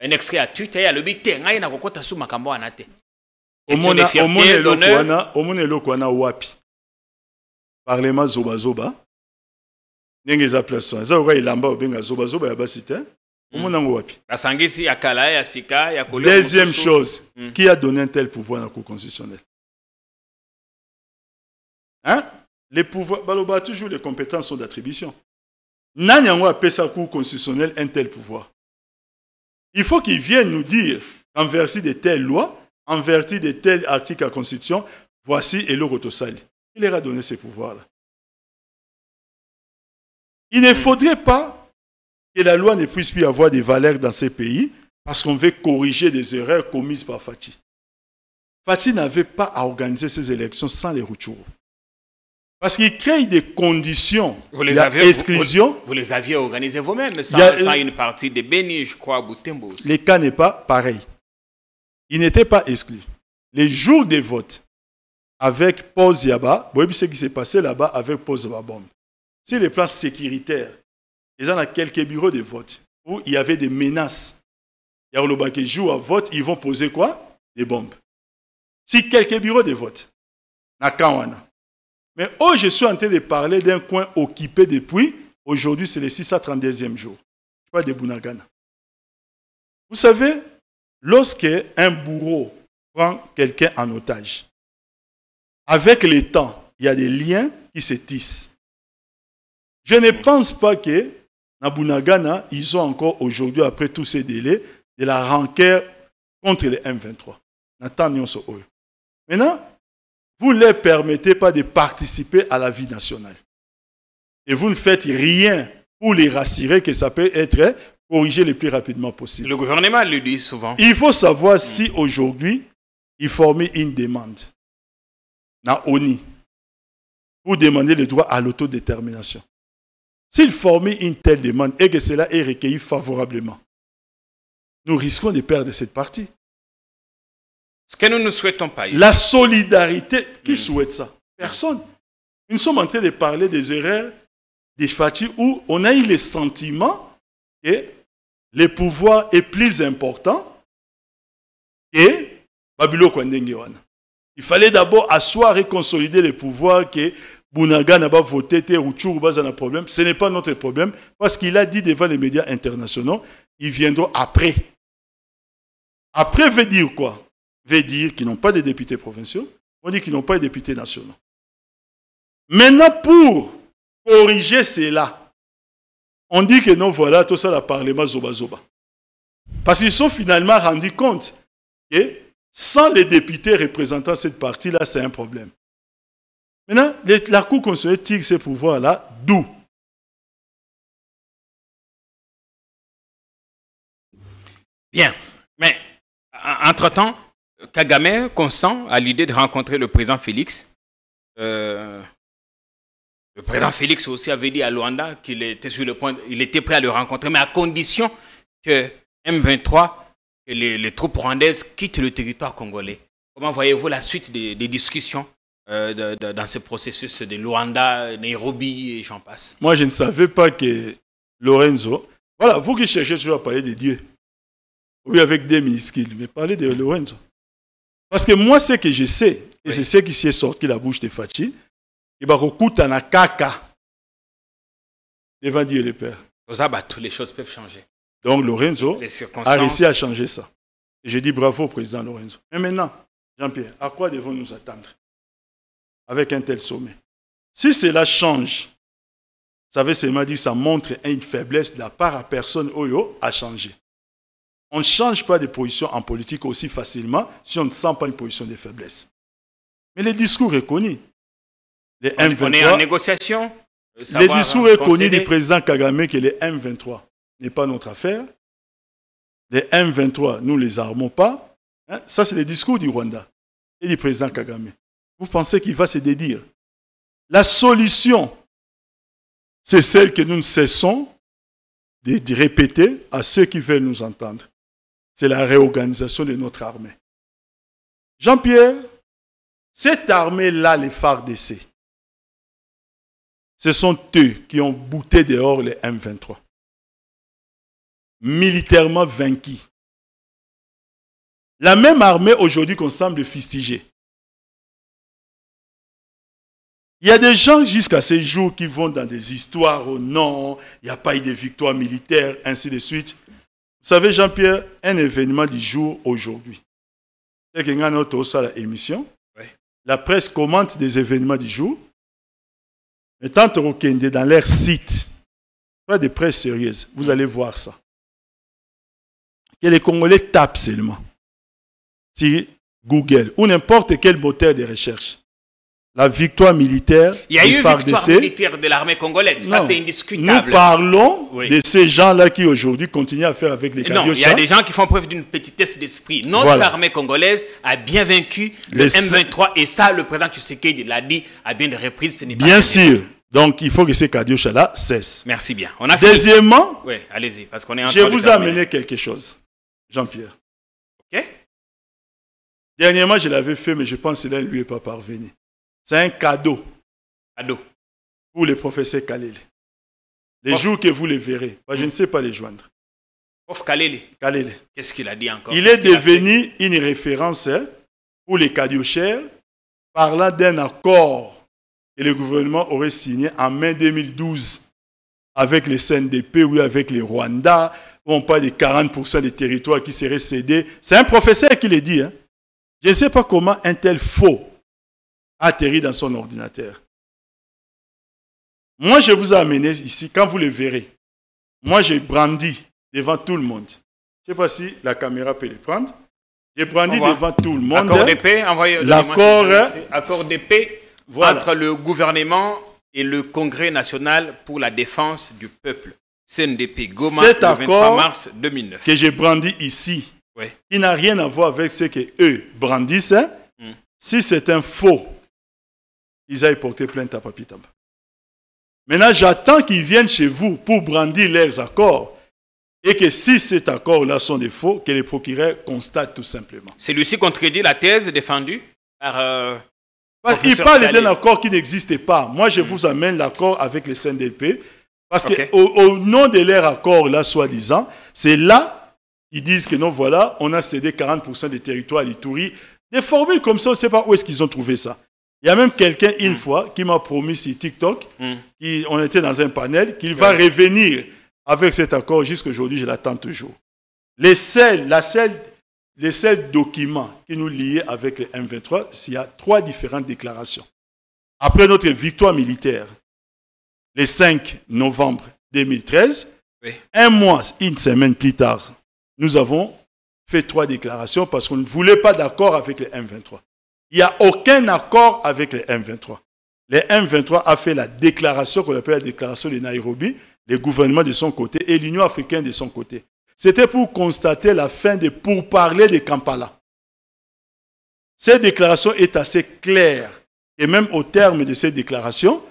un extrait à Twitter, il y a le Kokota sous Makambo Anate. Question de fierté, l'honneur. Omone Lokwana Wapi. Parlement Zoba Zoba. Nengeza Plaston. Ça aurait ilamba obenga Zoba Zoba ya basite. Omone Wapi. Kasangisi ya Kala, ya Sika, ya Kolo. Deuxième chose, qui a donné un tel pouvoir dans la Cour constitutionnelle? Hein? Les pouvoirs, Baloba, toujours les compétences sont d'attribution. Nanyango a sa Cour constitutionnelle un tel pouvoir. Il faut qu'il vienne nous dire, en vertu de telles lois, en vertu de tels articles à la Constitution, voici Elo Rotosali. Il leur a donné ces pouvoirs-là. Il ne faudrait pas que la loi ne puisse plus avoir des valeurs dans ces pays parce qu'on veut corriger des erreurs commises par Fachi. Fachi n'avait pas à organiser ces élections sans les Rutshuru. Parce qu'il crée des conditions d'exclusion. Vous les aviez organisées vous-même, sans une partie de Béni, je crois, à Boutembo aussi. Le cas n'est pas pareil. Il n'était pas exclu. Les jours des votes, avec pause Yaba, vous voyez ce qui s'est passé là-bas avec pause Yaba bombe. C'est les plans sécuritaires. Ils ont quelques bureaux de vote où il y avait des menaces. Il y a le qui joue à vote, ils vont poser quoi? Des bombes. Si quelques bureaux de vote, Nakawana. Mais oh, je suis en train de parler d'un coin occupé depuis, aujourd'hui c'est le 632e jour. Je parle de Bunagana. Vous savez, lorsque un bourreau prend quelqu'un en otage, avec le temps, il y a des liens qui se tissent. Je ne pense pas que dans Bunagana, ils ont encore aujourd'hui, après tous ces délais, de la rancœur contre les M23. Maintenant, vous ne leur permettez pas de participer à la vie nationale. Et vous ne faites rien pour les rassurer que ça peut être corrigé le plus rapidement possible. Le gouvernement le dit souvent. Il faut savoir si aujourd'hui, il formait une demande dans ONI pour demander le droit à l'autodétermination. S'il formait une telle demande et que cela est recueilli favorablement, nous risquons de perdre cette partie. Ce que nous ne souhaitons pas ici. La solidarité, qui souhaite ça? Personne. Nous sommes en train de parler des erreurs des Fachi où on a eu le sentiment que le pouvoir est plus important que Babilo Kwandengewana. Il fallait d'abord asseoir et consolider le pouvoir que Bunaga n'a pas voté, Rutshuru n'a pas problème. Ce n'est pas notre problème parce qu'il a dit devant les médias internationaux, ils viendront après. Après veut dire quoi? Veut dire qu'ils n'ont pas de députés provinciaux, on dit qu'ils n'ont pas de députés nationaux. Maintenant, pour corriger cela, on dit que non, voilà, tout ça, le Parlement Zoba Zoba. Parce qu'ils sont finalement rendus compte que sans les députés représentant cette partie-là, c'est un problème. Maintenant, la Cour constitutionnelle tire ces pouvoirs-là d'où? Bien, mais entre-temps, Kagame consent à l'idée de rencontrer le président Félix. Le président Félix aussi avait dit à Luanda qu'il était sur le point, il était prêt à le rencontrer, mais à condition que M23, que les troupes rwandaises quittent le territoire congolais. Comment voyez-vous la suite des discussions dans ce processus de Luanda, Nairobi et j'en passe? Moi, je ne savais pas que Lorenzo... Voilà, vous qui cherchez toujours à parler de Dieu. Oui, avec des minuscules, mais parlez de Lorenzo. Parce que moi, ce que je sais, et c'est ce qui s'est sorti de la bouche de Fachi, il va recouter na kaka devant Dieu le Père. Toutes les choses peuvent changer. Donc Lorenzo Les a circonstances. réussi à changer ça. Et je dis bravo au président Lorenzo. Mais maintenant, Jean-Pierre, à quoi devons-nous nous attendre avec un tel sommet? Si cela change, ça veut seulement dire que ça montre une faiblesse de la part à personne Oyo à changer. On ne change pas de position en politique aussi facilement si on ne sent pas une position de faiblesse. Mais le discours est connu. Les M23, on est en négociation. Le discours est connu du président Kagame que les M23 n'est pas notre affaire. Les M23, nous ne les armons pas. Hein? Ça, c'est le discours du Rwanda et du président Kagame. Vous pensez qu'il va se dédire? La solution, c'est celle que nous ne cessons de répéter à ceux qui veulent nous entendre. C'est la réorganisation de notre armée. Jean-Pierre, cette armée-là, les FARDC, ce sont eux qui ont bouté dehors les M23. Militairement vaincus. La même armée aujourd'hui qu'on semble fustiger. Il y a des gens jusqu'à ces jours qui vont dans des histoires au non, il n'y a pas eu de victoire militaire, ainsi de suite. Vous savez, Jean-Pierre, un événement du jour aujourd'hui. C'est qu'il y a une autre émission. Oui. La presse commente des événements du jour. Mais tant que dans leur site, pas de presse sérieuse, vous allez voir ça. Que les Congolais tapent seulement sur Google ou n'importe quel moteur de recherche. La victoire militaire. Il y a eu une victoire militaire de l'armée congolaise. Ça, c'est indiscutable. Nous parlons de ces gens-là qui aujourd'hui continuent à faire avec les Kadiocha. Non, il y a des gens qui font preuve d'une petitesse d'esprit. Notre armée congolaise a bien vaincu le M23 et ça, le président Tshisekedi l'a dit à bien des reprises. Ce n'est pas bien sûr. Donc, il faut que ces Kadiocha-là cessent. Merci bien. On a Deuxièmement, oui, allez-y, parce qu'on est en je vous ai amené quelque chose, Jean-Pierre. OK. Dernièrement, je l'avais fait, mais je pense que cela ne lui est pas parvenu. C'est un cadeau. Cadeau. Pour le professeur Kalele. Les jours que vous les verrez. Je ne sais pas les joindre. Prof Kalele. Kalele. Qu'est-ce qu'il a dit encore? Il est devenu une référence pour les Kadiochers, parlant d'un accord que le gouvernement aurait signé en mai 2012 avec les CNDP ou avec les Rwandais, où on parle de 40% des territoires qui seraient cédés. C'est un professeur qui le dit. Hein. Je ne sais pas comment un tel faux atterri dans son ordinateur. Moi, je vous ai amené ici, quand vous le verrez, moi, j'ai brandi devant tout le monde. Je ne sais pas si la caméra peut le prendre. J'ai brandi devant tout le monde. Accord de paix, accord de paix entre le gouvernement et le Congrès national pour la défense du peuple. CNDP, Goma, le 23 mars 2009. Que j'ai brandi ici, il n'a rien à voir avec ce qu'eux brandissent. Si c'est un faux, ils aillent porter plainte à Papi Tamba. Maintenant, j'attends qu'ils viennent chez vous pour brandir leurs accords et que si cet accord-là sont des faux, que les procureurs constatent tout simplement. Celui-ci contredit la thèse défendue par... il parle d'un accord qui n'existait pas. Moi, je vous amène l'accord avec les CNDP parce qu'au nom de leur accord, là, soi-disant, c'est là qu'ils disent que non, voilà, on a cédé 40% des territoires à l'Ituri. Des formules comme ça, on ne sait pas où est-ce qu'ils ont trouvé ça. Il y a même quelqu'un, une fois, qui m'a promis sur TikTok, on était dans un panel, qu'il va revenir avec cet accord. Jusqu'à aujourd'hui, je l'attends toujours. Les seuls documents qui nous lient avec les M23, il y a 3 différentes déclarations. Après notre victoire militaire, le 5 novembre 2013, un mois, une semaine plus tard, nous avons fait 3 déclarations parce qu'on ne voulait pas d'accord avec les M23. Il n'y a aucun accord avec les M23. Les M23 a fait la déclaration qu'on appelle la déclaration de Nairobi, le gouvernement de son côté et l'Union africaine de son côté. C'était pour constater la fin des pourparlers de Kampala. Cette déclaration est assez claire. Et même au terme de cette déclaration,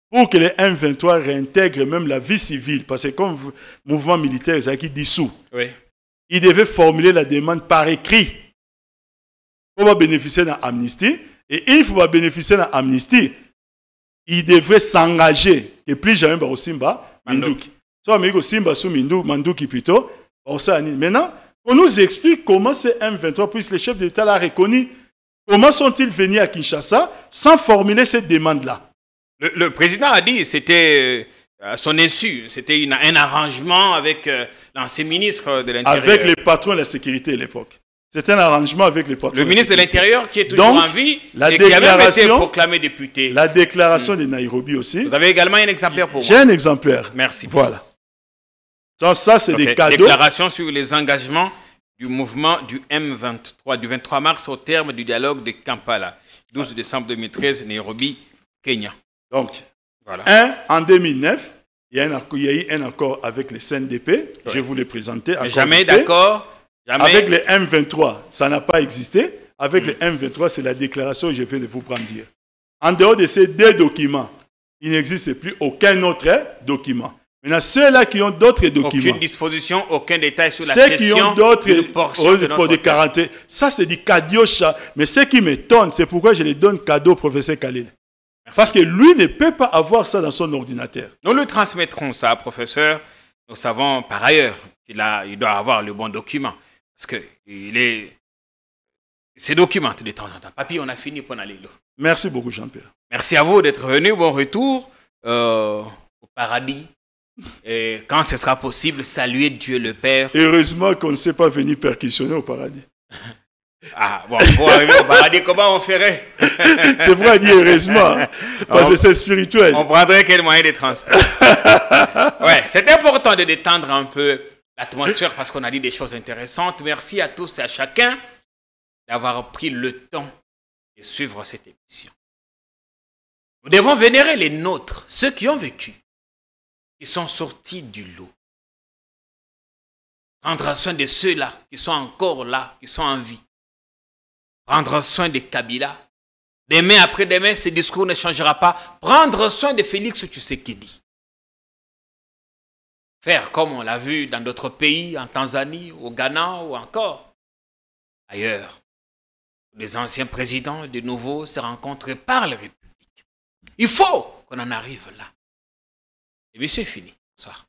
pour que les M23 réintègrent même la vie civile, parce que comme mouvement militaire, c'est qui dissous, ils devaient formuler la demande par écrit pour bénéficier d'un amnistie. Et une fois bénéficier d'un amnistie, ils devraient s'engager que plus jamais au Simba, Minduki. Soit mais au Simba sous Manduki plutôt. Maintenant, on nous explique comment ces M23, puisque les chefs d'État l'ont reconnu, comment sont-ils venus à Kinshasa sans formuler cette demande-là? Le président a dit, c'était à son insu, c'était un arrangement avec l'ancien ministre de l'Intérieur. Avec les patrons de la sécurité à l'époque. C'était un arrangement avec les patrons. Le ministre de l'Intérieur qui est toujours donc, en vie la et qui a même été déclaration, proclamé député. La déclaration de Nairobi aussi. Vous avez également un exemplaire pour moi. J'ai un exemplaire. Merci. Voilà. Donc, ça, c'est des cadeaux. Déclaration sur les engagements du mouvement du M23, du 23 mars au terme du dialogue de Kampala. 12 décembre 2013, Nairobi, Kenya. Donc, voilà. En 2009, il y a eu un accord avec les CNDP. Oui. Je vais vous les présenter. Mais jamais d'accord. Avec les M23, ça n'a pas existé. Avec les M23, c'est la déclaration que je viens de vous prendre dire. En dehors de ces deux documents, il n'existe plus aucun autre document. Maintenant, ceux-là qui ont d'autres documents. Aucune disposition, aucun détail sur la ceux cession qui ont d'autres portions de notre terre. Ça, c'est du cadiocha. Mais ce qui m'étonne, c'est pourquoi je les donne cadeau au professeur Khalil. Merci. Parce que lui ne peut pas avoir ça dans son ordinateur. Nous lui transmettrons ça, professeur. Nous savons par ailleurs qu'il doit avoir le bon document. Parce qu'il c'est documenté de temps en temps. Papy, on a fini pour aller là. Merci beaucoup, Jean-Pierre. Merci à vous d'être venu. Bon retour au paradis. Et quand ce sera possible, saluer Dieu le Père. Heureusement qu'on ne s'est pas venu perquisitionner au paradis. Ah, bon, pour arriver au paradis, comment on ferait? C'est vrai dire heureusement, parce que c'est spirituel. On prendrait quel moyen de transport? Ouais, c'est important de détendre un peu l'atmosphère parce qu'on a dit des choses intéressantes. Merci à tous et à chacun d'avoir pris le temps de suivre cette émission. Nous devons vénérer les nôtres, ceux qui ont vécu, qui sont sortis du lot. Prendre soin de ceux-là qui sont encore là, qui sont en vie. Prendre soin de Kabila. Demain après demain, ce discours ne changera pas. Prendre soin de Félix Tshisekedi. Faire comme on l'a vu dans d'autres pays, en Tanzanie, au Ghana ou encore ailleurs. Les anciens présidents, de nouveau, se rencontrent et parlent République. Il faut qu'on en arrive là. Et bien c'est fini. Bonsoir.